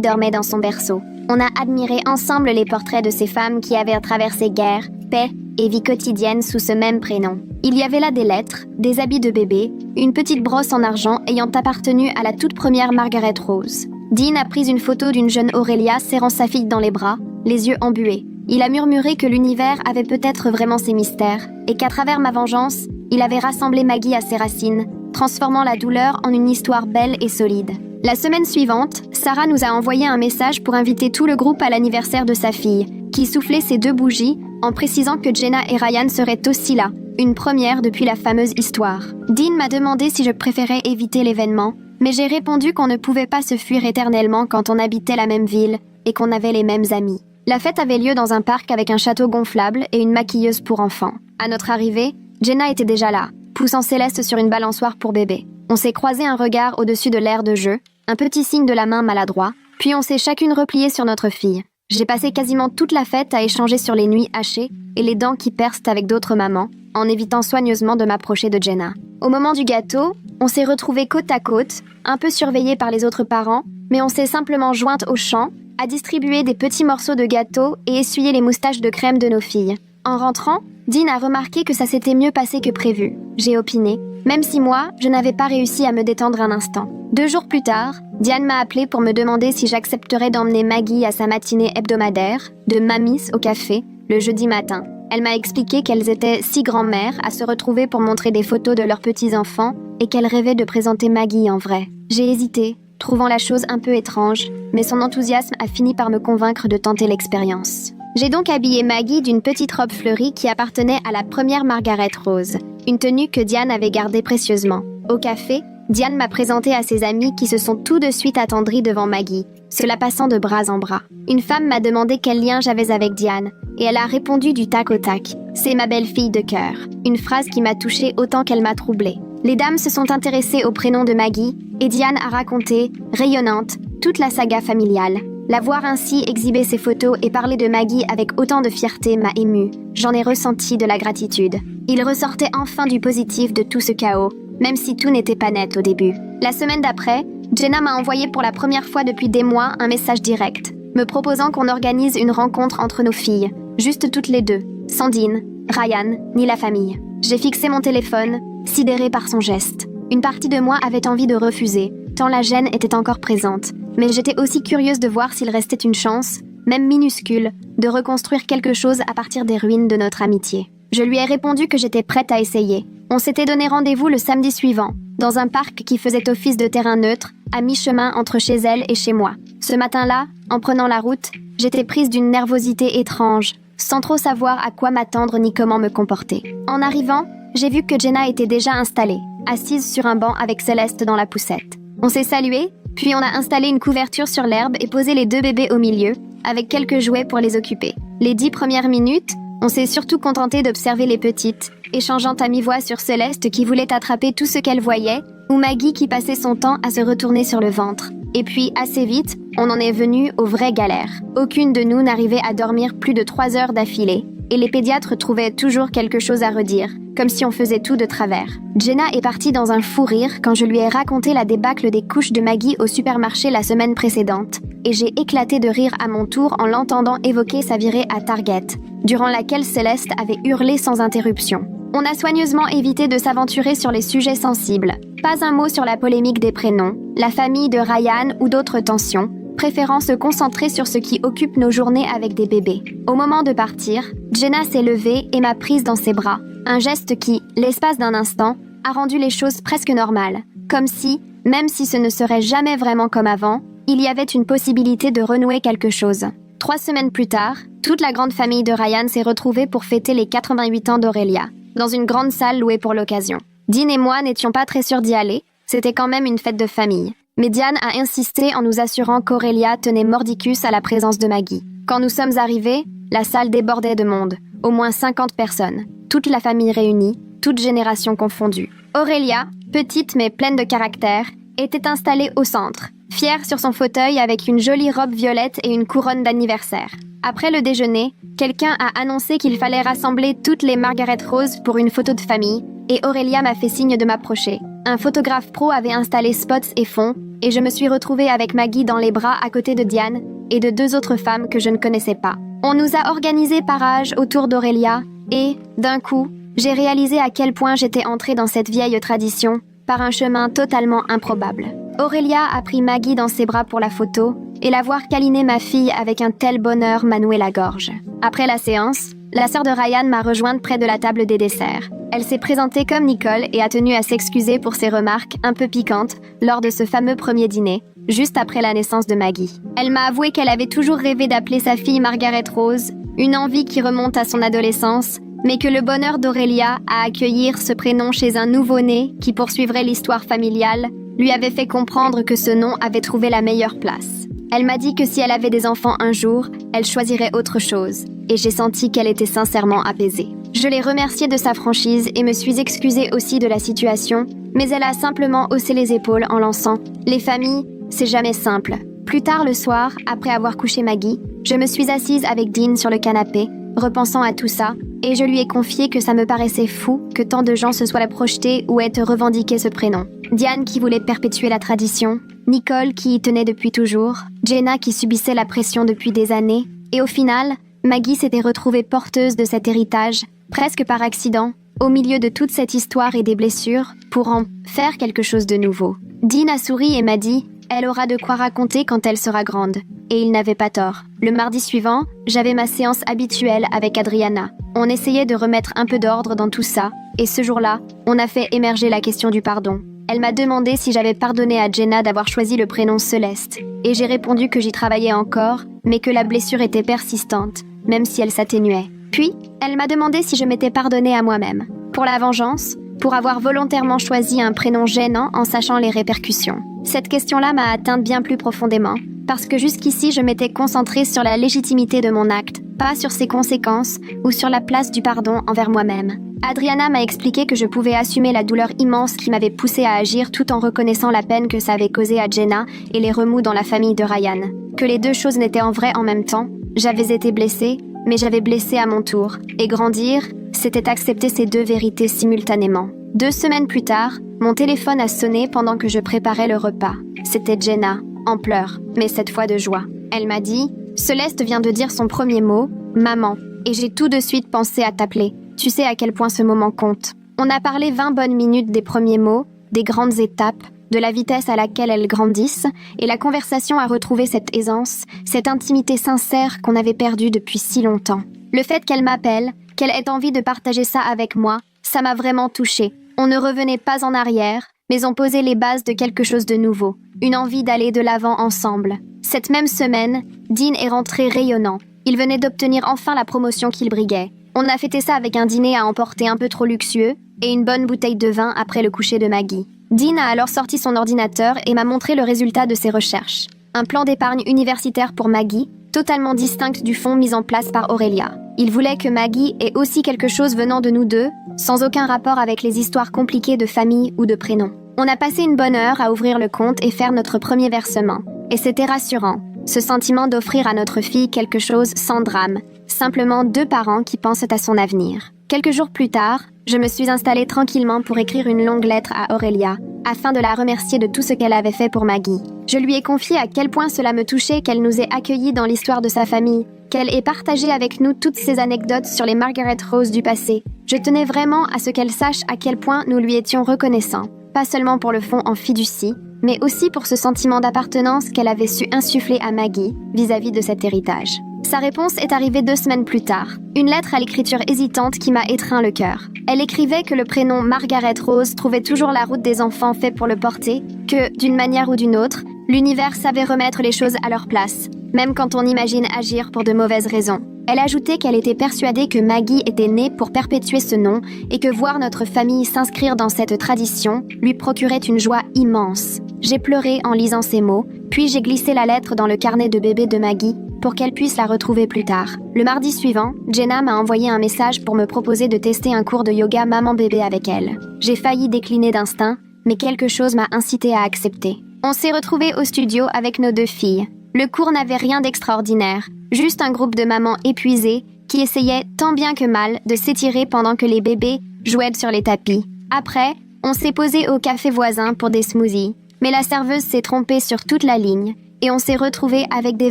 dormait dans son berceau. On a admiré ensemble les portraits de ces femmes qui avaient traversé guerre, paix et vie quotidienne sous ce même prénom. Il y avait là des lettres, des habits de bébé, une petite brosse en argent ayant appartenu à la toute première Margaret Rose. Dean a pris une photo d'une jeune Aurélia serrant sa fille dans les bras, les yeux embués. Il a murmuré que l'univers avait peut-être vraiment ses mystères, et qu'à travers ma vengeance, il avait rassemblé Maggie à ses racines, transformant la douleur en une histoire belle et solide. La semaine suivante, Sarah nous a envoyé un message pour inviter tout le groupe à l'anniversaire de sa fille, qui soufflait ses 2 bougies en précisant que Jenna et Ryan seraient aussi là, une première depuis la fameuse histoire. Dean m'a demandé si je préférais éviter l'événement, mais j'ai répondu qu'on ne pouvait pas se fuir éternellement quand on habitait la même ville et qu'on avait les mêmes amis. La fête avait lieu dans un parc avec un château gonflable et une maquilleuse pour enfants. À notre arrivée, Jenna était déjà là, poussant Céleste sur une balançoire pour bébé. On s'est croisé un regard au-dessus de l'aire de jeu, un petit signe de la main maladroit, puis on s'est chacune repliée sur notre fille. J'ai passé quasiment toute la fête à échanger sur les nuits hachées et les dents qui percent avec d'autres mamans, en évitant soigneusement de m'approcher de Jenna. Au moment du gâteau, on s'est retrouvés côte à côte, un peu surveillés par les autres parents, mais on s'est simplement jointes au chant, à distribuer des petits morceaux de gâteau et essuyer les moustaches de crème de nos filles. En rentrant, Dean a remarqué que ça s'était mieux passé que prévu. J'ai opiné, même si moi, je n'avais pas réussi à me détendre un instant. 2 jours plus tard, Diane m'a appelé pour me demander si j'accepterais d'emmener Maggie à sa matinée hebdomadaire, de Mamis au café, le jeudi matin. Elle m'a expliqué qu'elles étaient 6 grands-mères à se retrouver pour montrer des photos de leurs petits-enfants et qu'elles rêvaient de présenter Maggie en vrai. J'ai hésité, trouvant la chose un peu étrange, mais son enthousiasme a fini par me convaincre de tenter l'expérience. J'ai donc habillé Maggie d'une petite robe fleurie qui appartenait à la première Margaret Rose, une tenue que Diane avait gardée précieusement. Au café, Diane m'a présenté à ses amis qui se sont tout de suite attendris devant Maggie, se la passant de bras en bras. Une femme m'a demandé quel lien j'avais avec Diane, et elle a répondu du tac au tac. « C'est ma belle-fille de cœur », une phrase qui m'a touchée autant qu'elle m'a troublée. Les dames se sont intéressées au prénom de Maggie, et Diane a raconté, rayonnante, toute la saga familiale. La voir ainsi exhiber ses photos et parler de Maggie avec autant de fierté m'a émue. J'en ai ressenti de la gratitude. Il ressortait enfin du positif de tout ce chaos, même si tout n'était pas net au début. La semaine d'après, Jenna m'a envoyé pour la première fois depuis des mois un message direct, me proposant qu'on organise une rencontre entre nos filles, juste toutes les 2, sans Dean, Ryan, ni la famille. J'ai fixé mon téléphone, sidérée par son geste. Une partie de moi avait envie de refuser, tant la gêne était encore présente, mais j'étais aussi curieuse de voir s'il restait une chance, même minuscule, de reconstruire quelque chose à partir des ruines de notre amitié. Je lui ai répondu que j'étais prête à essayer. On s'était donné rendez-vous le samedi suivant, dans un parc qui faisait office de terrain neutre, à mi-chemin entre chez elle et chez moi. Ce matin-là, en prenant la route, j'étais prise d'une nervosité étrange, sans trop savoir à quoi m'attendre ni comment me comporter. En arrivant, j'ai vu que Jenna était déjà installée, assise sur un banc avec Céleste dans la poussette. On s'est salué, puis on a installé une couverture sur l'herbe et posé les 2 bébés au milieu, avec quelques jouets pour les occuper. Les 10 premières minutes, on s'est surtout contenté d'observer les petites, échangeant à mi-voix sur Céleste qui voulait attraper tout ce qu'elle voyait, ou Maggie qui passait son temps à se retourner sur le ventre. Et puis, assez vite, on en est venu aux vraies galères. Aucune de nous n'arrivait à dormir plus de 3 heures d'affilée, et les pédiatres trouvaient toujours quelque chose à redire, comme si on faisait tout de travers. Jenna est partie dans un fou rire quand je lui ai raconté la débâcle des couches de Maggie au supermarché la semaine précédente, et j'ai éclaté de rire à mon tour en l'entendant évoquer sa virée à Target, durant laquelle Céleste avait hurlé sans interruption. On a soigneusement évité de s'aventurer sur les sujets sensibles. Pas un mot sur la polémique des prénoms, la famille de Ryan ou d'autres tensions, préférant se concentrer sur ce qui occupe nos journées avec des bébés. Au moment de partir, Jenna s'est levée et m'a prise dans ses bras, un geste qui, l'espace d'un instant, a rendu les choses presque normales, comme si, même si ce ne serait jamais vraiment comme avant, il y avait une possibilité de renouer quelque chose. 3 semaines plus tard, toute la grande famille de Ryan s'est retrouvée pour fêter les 88 ans d'Aurélia, dans une grande salle louée pour l'occasion. Dean et moi n'étions pas très sûrs d'y aller, c'était quand même une fête de famille. Mais Diane a insisté en nous assurant qu'Aurélia tenait mordicus à la présence de Maggie. Quand nous sommes arrivés, la salle débordait de monde, au moins 50 personnes. toute la famille réunie, toutes générations confondues. Aurélia, petite mais pleine de caractère, était installée au centre, fière sur son fauteuil avec une jolie robe violette et une couronne d'anniversaire. Après le déjeuner, quelqu'un a annoncé qu'il fallait rassembler toutes les Margaret Rose pour une photo de famille, et Aurélia m'a fait signe de m'approcher. Un photographe pro avait installé spots et fonds, et je me suis retrouvée avec Maggie dans les bras à côté de Diane et de 2 autres femmes que je ne connaissais pas. On nous a organisé par âge autour d'Aurélia, et, d'un coup, j'ai réalisé à quel point j'étais entrée dans cette vieille tradition, par un chemin totalement improbable. Aurélia a pris Maggie dans ses bras pour la photo, et la voir câliner ma fille avec un tel bonheur m'a noué la gorge. Après la séance, la sœur de Ryan m'a rejointe près de la table des desserts. Elle s'est présentée comme Nicole et a tenu à s'excuser pour ses remarques un peu piquantes lors de ce fameux premier dîner, juste après la naissance de Maggie. Elle m'a avoué qu'elle avait toujours rêvé d'appeler sa fille Margaret Rose, une envie qui remonte à son adolescence, mais que le bonheur d'Aurélia à accueillir ce prénom chez un nouveau-né qui poursuivrait l'histoire familiale lui avait fait comprendre que ce nom avait trouvé la meilleure place. Elle m'a dit que si elle avait des enfants un jour, elle choisirait autre chose, et j'ai senti qu'elle était sincèrement apaisée. Je l'ai remerciée de sa franchise et me suis excusée aussi de la situation, mais elle a simplement haussé les épaules en lançant « Les familles, c'est jamais simple ». Plus tard le soir, après avoir couché Maggie, je me suis assise avec Dean sur le canapé, repensant à tout ça, et je lui ai confié que ça me paraissait fou que tant de gens se soient projetés ou aient revendiqué ce prénom. Diane qui voulait perpétuer la tradition, Nicole qui y tenait depuis toujours, Jenna qui subissait la pression depuis des années, et au final, Maggie s'était retrouvée porteuse de cet héritage, presque par accident, au milieu de toute cette histoire et des blessures, pour en faire quelque chose de nouveau. Dean a souri et m'a dit « Elle aura de quoi raconter quand elle sera grande ». Et il n'avait pas tort. Le mardi suivant, j'avais ma séance habituelle avec Adriana. On essayait de remettre un peu d'ordre dans tout ça, et ce jour-là, on a fait émerger la question du pardon. Elle m'a demandé si j'avais pardonné à Jenna d'avoir choisi le prénom Céleste, et j'ai répondu que j'y travaillais encore, mais que la blessure était persistante, même si elle s'atténuait. Puis, elle m'a demandé si je m'étais pardonnée à moi-même. Pour la vengeance, pour avoir volontairement choisi un prénom gênant en sachant les répercussions. Cette question-là m'a atteinte bien plus profondément, parce que jusqu'ici je m'étais concentrée sur la légitimité de mon acte, pas sur ses conséquences ou sur la place du pardon envers moi-même. Adriana m'a expliqué que je pouvais assumer la douleur immense qui m'avait poussée à agir tout en reconnaissant la peine que ça avait causé à Jenna et les remous dans la famille de Ryan. Que les deux choses n'étaient en vrai en même temps. J'avais été blessée, mais j'avais blessé à mon tour. Et grandir, c'était accepter ces deux vérités simultanément. 2 semaines plus tard, mon téléphone a sonné pendant que je préparais le repas. C'était Jenna, en pleurs, mais cette fois de joie. Elle m'a dit « Céleste vient de dire son premier mot, maman, et j'ai tout de suite pensé à t'appeler. Tu sais à quel point ce moment compte. » On a parlé 20 bonnes minutes des premiers mots, des grandes étapes, de la vitesse à laquelle elles grandissent, et la conversation a retrouvé cette aisance, cette intimité sincère qu'on avait perdue depuis si longtemps. Le fait qu'elle m'appelle, qu'elle ait envie de partager ça avec moi, ça m'a vraiment touchée. On ne revenait pas en arrière, mais on posait les bases de quelque chose de nouveau, une envie d'aller de l'avant ensemble. Cette même semaine, Dean est rentré rayonnant. Il venait d'obtenir enfin la promotion qu'il briguait. On a fêté ça avec un dîner à emporter un peu trop luxueux et une bonne bouteille de vin après le coucher de Maggie. Dean a alors sorti son ordinateur et m'a montré le résultat de ses recherches. Un plan d'épargne universitaire pour Maggie, totalement distinct du fonds mis en place par Aurélia. Il voulait que Maggie ait aussi quelque chose venant de nous deux, sans aucun rapport avec les histoires compliquées de famille ou de prénom. On a passé une bonne heure à ouvrir le compte et faire notre premier versement. Et c'était rassurant, ce sentiment d'offrir à notre fille quelque chose sans drame, simplement 2 parents qui pensent à son avenir. Quelques jours plus tard, je me suis installée tranquillement pour écrire une longue lettre à Aurélia, afin de la remercier de tout ce qu'elle avait fait pour Maggie. Je lui ai confié à quel point cela me touchait qu'elle nous ait accueillis dans l'histoire de sa famille, qu'elle ait partagé avec nous toutes ces anecdotes sur les Margaret Rose du passé. Je tenais vraiment à ce qu'elle sache à quel point nous lui étions reconnaissants, pas seulement pour le fond en fiducie, mais aussi pour ce sentiment d'appartenance qu'elle avait su insuffler à Maggie vis-à-vis de cet héritage. Sa réponse est arrivée 2 semaines plus tard. Une lettre à l'écriture hésitante qui m'a étreint le cœur. Elle écrivait que le prénom Margaret Rose trouvait toujours la route des enfants faits pour le porter, que, d'une manière ou d'une autre, l'univers savait remettre les choses à leur place, même quand on imagine agir pour de mauvaises raisons. Elle ajoutait qu'elle était persuadée que Maggie était née pour perpétuer ce nom et que voir notre famille s'inscrire dans cette tradition lui procurait une joie immense. J'ai pleuré en lisant ces mots, puis j'ai glissé la lettre dans le carnet de bébé de Maggie pour qu'elle puisse la retrouver plus tard. Le mardi suivant, Jenna m'a envoyé un message pour me proposer de tester un cours de yoga maman-bébé avec elle. J'ai failli décliner d'instinct, mais quelque chose m'a incité à accepter. On s'est retrouvés au studio avec nos 2 filles. Le cours n'avait rien d'extraordinaire, juste un groupe de mamans épuisées qui essayaient tant bien que mal de s'étirer pendant que les bébés jouaient sur les tapis. Après, on s'est posé au café voisin pour des smoothies, mais la serveuse s'est trompée sur toute la ligne et on s'est retrouvés avec des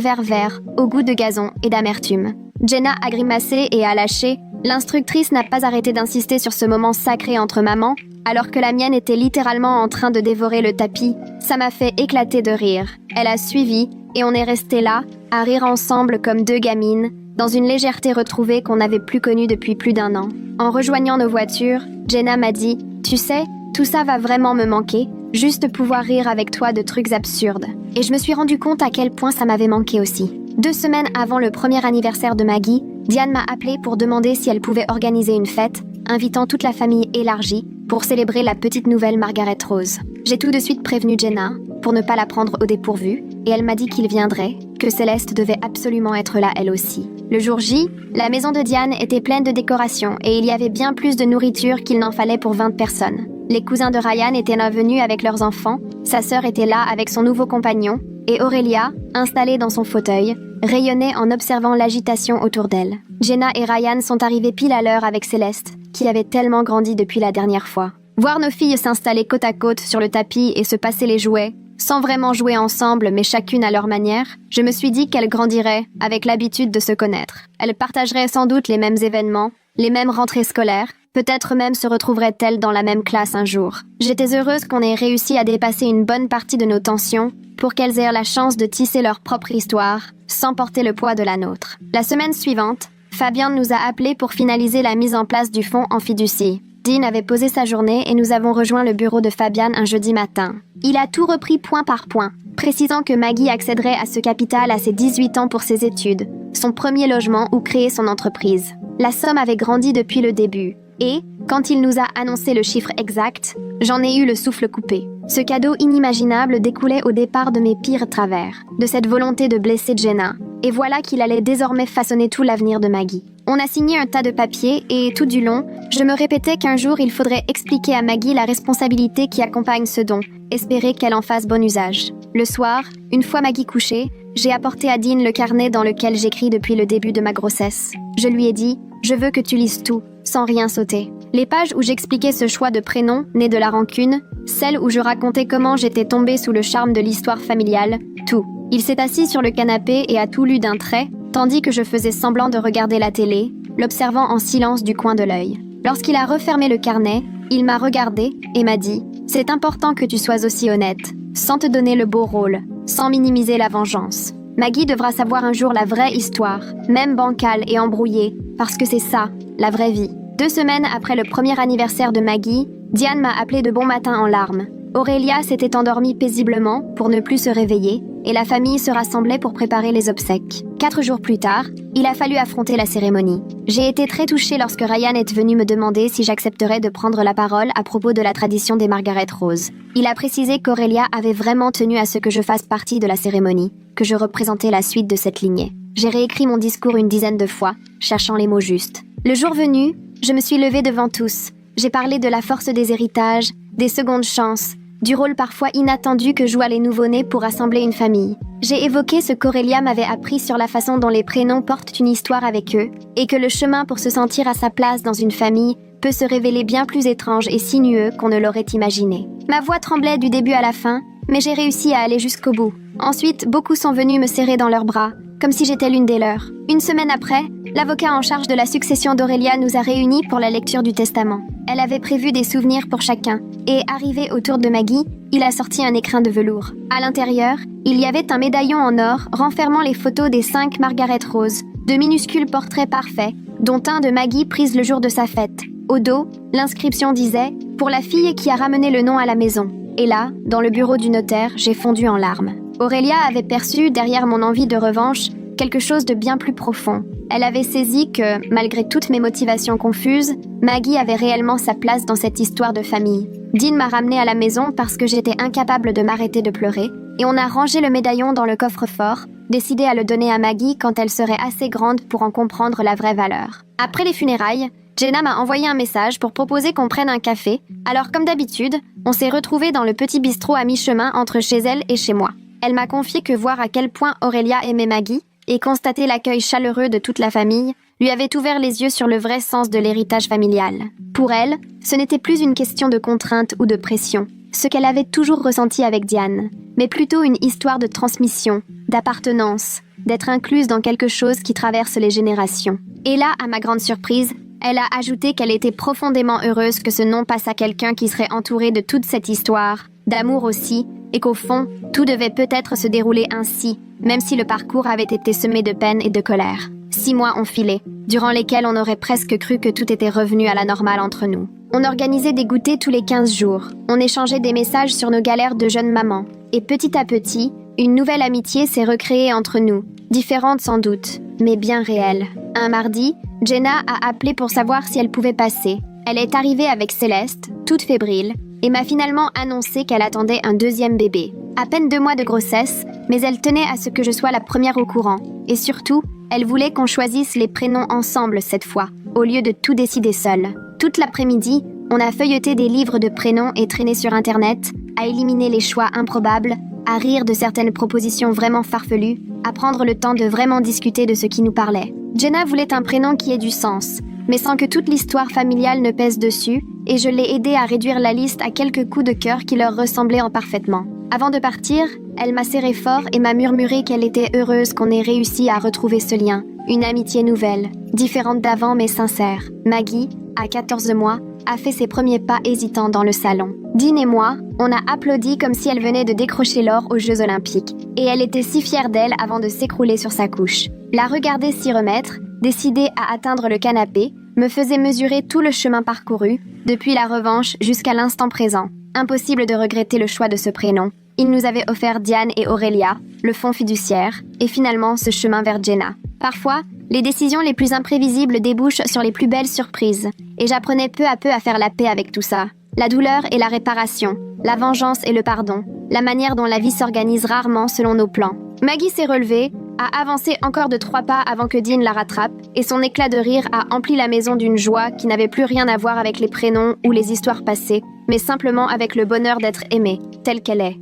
verres verts au goût de gazon et d'amertume. Jenna a grimacé et a lâché. L'instructrice n'a pas arrêté d'insister sur ce moment sacré entre mamans, alors que la mienne était littéralement en train de dévorer le tapis. Ça m'a fait éclater de rire. Elle a suivi et on est restés là, à rire ensemble comme 2 gamines, dans une légèreté retrouvée qu'on n'avait plus connue depuis plus d'1 an. En rejoignant nos voitures, Jenna m'a dit « Tu sais, tout ça va vraiment me manquer, juste pouvoir rire avec toi de trucs absurdes. » Et je me suis rendu compte à quel point ça m'avait manqué aussi. 2 semaines avant le premier anniversaire de Maggie, Diane m'a appelé pour demander si elle pouvait organiser une fête, invitant toute la famille élargie pour célébrer la petite nouvelle Margaret Rose. J'ai tout de suite prévenu Jenna pour ne pas la prendre au dépourvu, et elle m'a dit qu'il viendrait, que Céleste devait absolument être là elle aussi. Le jour J, la maison de Diane était pleine de décorations et il y avait bien plus de nourriture qu'il n'en fallait pour 20 personnes. Les cousins de Ryan étaient là venus avec leurs enfants, sa sœur était là avec son nouveau compagnon, et Aurélia, installée dans son fauteuil, rayonnait en observant l'agitation autour d'elle. Jenna et Ryan sont arrivés pile à l'heure avec Céleste, qui avait tellement grandi depuis la dernière fois. Voir nos filles s'installer côte à côte sur le tapis et se passer les jouets, sans vraiment jouer ensemble mais chacune à leur manière, je me suis dit qu'elles grandiraient avec l'habitude de se connaître. Elles partageraient sans doute les mêmes événements, les mêmes rentrées scolaires, peut-être même se retrouveraient-elles dans la même classe un jour. J'étais heureuse qu'on ait réussi à dépasser une bonne partie de nos tensions pour qu'elles aient la chance de tisser leur propre histoire, sans porter le poids de la nôtre. La semaine suivante, Fabian nous a appelés pour finaliser la mise en place du fonds en fiducie. Dean avait posé sa journée et nous avons rejoint le bureau de Fabian un jeudi matin. Il a tout repris point par point, précisant que Maggie accéderait à ce capital à ses 18 ans pour ses études, son premier logement ou créer son entreprise. La somme avait grandi depuis le début. Et, quand il nous a annoncé le chiffre exact, j'en ai eu le souffle coupé. Ce cadeau inimaginable découlait au départ de mes pires travers, de cette volonté de blesser Jenna, et voilà qu'il allait désormais façonner tout l'avenir de Maggie. On a signé un tas de papiers et, tout du long, je me répétais qu'un jour il faudrait expliquer à Maggie la responsabilité qui accompagne ce don, espérer qu'elle en fasse bon usage. Le soir, une fois Maggie couchée, j'ai apporté à Dean le carnet dans lequel j'écris depuis le début de ma grossesse. Je lui ai dit « Je veux que tu lises tout, sans rien sauter. » Les pages où j'expliquais ce choix de prénom, né de la rancune, celles où je racontais comment j'étais tombée sous le charme de l'histoire familiale, tout. Il s'est assis sur le canapé et a tout lu d'un trait, tandis que je faisais semblant de regarder la télé, l'observant en silence du coin de l'œil. Lorsqu'il a refermé le carnet, il m'a regardé et m'a dit « C'est important que tu sois aussi honnête, sans te donner le beau rôle, sans minimiser la vengeance. Maggie devra savoir un jour la vraie histoire, même bancale et embrouillée, parce que c'est ça, la vraie vie. » 2 semaines après le premier anniversaire de Maggie, Diane m'a appelé de bon matin en larmes. Aurélia s'était endormie paisiblement pour ne plus se réveiller, et la famille se rassemblait pour préparer les obsèques. 4 jours plus tard, il a fallu affronter la cérémonie. J'ai été très touchée lorsque Ryan est venu me demander si j'accepterais de prendre la parole à propos de la tradition des Margaret Rose. Il a précisé qu'Aurélia avait vraiment tenu à ce que je fasse partie de la cérémonie, que je représentais la suite de cette lignée. J'ai réécrit mon discours une dizaine de fois, cherchant les mots justes. Le jour venu, je me suis levée devant tous. J'ai parlé de la force des héritages, des secondes chances, du rôle parfois inattendu que jouent les nouveau-nés pour rassembler une famille. J'ai évoqué ce qu'Aurélia m'avait appris sur la façon dont les prénoms portent une histoire avec eux, et que le chemin pour se sentir à sa place dans une famille peut se révéler bien plus étrange et sinueux qu'on ne l'aurait imaginé. Ma voix tremblait du début à la fin, mais j'ai réussi à aller jusqu'au bout. Ensuite, beaucoup sont venus me serrer dans leurs bras, comme si j'étais l'une des leurs. Une semaine après, l'avocat en charge de la succession d'Aurélia nous a réunis pour la lecture du testament. Elle avait prévu des souvenirs pour chacun, et arrivé autour de Maggie, il a sorti un écrin de velours. À l'intérieur, il y avait un médaillon en or renfermant les photos des 5 Margaret Rose, de minuscules portraits parfaits, dont un de Maggie prise le jour de sa fête. Au dos, l'inscription disait « Pour la fille qui a ramené le nom à la maison ». Et là, dans le bureau du notaire, j'ai fondu en larmes. Aurélia avait perçu, derrière mon envie de revanche, quelque chose de bien plus profond. Elle avait saisi que, malgré toutes mes motivations confuses, Maggie avait réellement sa place dans cette histoire de famille. Dean m'a ramenée à la maison parce que j'étais incapable de m'arrêter de pleurer, et on a rangé le médaillon dans le coffre-fort, décidée à le donner à Maggie quand elle serait assez grande pour en comprendre la vraie valeur. Après les funérailles, Jenna m'a envoyé un message pour proposer qu'on prenne un café, alors comme d'habitude, on s'est retrouvés dans le petit bistrot à mi-chemin entre chez elle et chez moi. Elle m'a confié que voir à quel point Aurélia aimait Maggie et constater l'accueil chaleureux de toute la famille lui avait ouvert les yeux sur le vrai sens de l'héritage familial. Pour elle, ce n'était plus une question de contrainte ou de pression, ce qu'elle avait toujours ressenti avec Diane, mais plutôt une histoire de transmission, d'appartenance, d'être incluse dans quelque chose qui traverse les générations. Et là, à ma grande surprise, elle a ajouté qu'elle était profondément heureuse que ce nom passe à quelqu'un qui serait entouré de toute cette histoire, d'amour aussi, et qu'au fond, tout devait peut-être se dérouler ainsi, même si le parcours avait été semé de peine et de colère. 6 mois ont filé, durant lesquels on aurait presque cru que tout était revenu à la normale entre nous. On organisait des goûters tous les 15 jours, on échangeait des messages sur nos galères de jeunes mamans, et petit à petit, une nouvelle amitié s'est recréée entre nous, différente sans doute, mais bien réelle. Un mardi, Jenna a appelé pour savoir si elle pouvait passer. Elle est arrivée avec Céleste, toute fébrile, et m'a finalement annoncé qu'elle attendait un 2e bébé. À peine 2 mois de grossesse, mais elle tenait à ce que je sois la première au courant. Et surtout, elle voulait qu'on choisisse les prénoms ensemble cette fois, au lieu de tout décider seule. Toute l'après-midi, on a feuilleté des livres de prénoms et traîné sur Internet, à éliminer les choix improbables, à rire de certaines propositions vraiment farfelues, à prendre le temps de vraiment discuter de ce qui nous parlait. Jenna voulait un prénom qui ait du sens, mais sans que toute l'histoire familiale ne pèse dessus, et je l'ai aidée à réduire la liste à quelques coups de cœur qui leur ressemblaient parfaitement. Avant de partir, elle m'a serré fort et m'a murmuré qu'elle était heureuse qu'on ait réussi à retrouver ce lien, une amitié nouvelle, différente d'avant mais sincère. Maggie, à 14 mois, a fait ses premiers pas hésitants dans le salon. Dean et moi, on a applaudi comme si elle venait de décrocher l'or aux Jeux Olympiques, et elle était si fière d'elle avant de s'écrouler sur sa couche. La regarder s'y remettre, décidée à atteindre le canapé, me faisait mesurer tout le chemin parcouru, depuis la revanche jusqu'à l'instant présent. Impossible de regretter le choix de ce prénom. Il nous avait offert Diane et Aurélia, le fonds fiduciaire, et finalement ce chemin vers Jenna. Parfois, les décisions les plus imprévisibles débouchent sur les plus belles surprises, et j'apprenais peu à peu à faire la paix avec tout ça. La douleur et la réparation, la vengeance et le pardon, la manière dont la vie s'organise rarement selon nos plans. Maggie s'est relevée, a avancé encore de 3 pas avant que Dean la rattrape, et son éclat de rire a empli la maison d'une joie qui n'avait plus rien à voir avec les prénoms ou les histoires passées, mais simplement avec le bonheur d'être aimée, telle qu'elle est.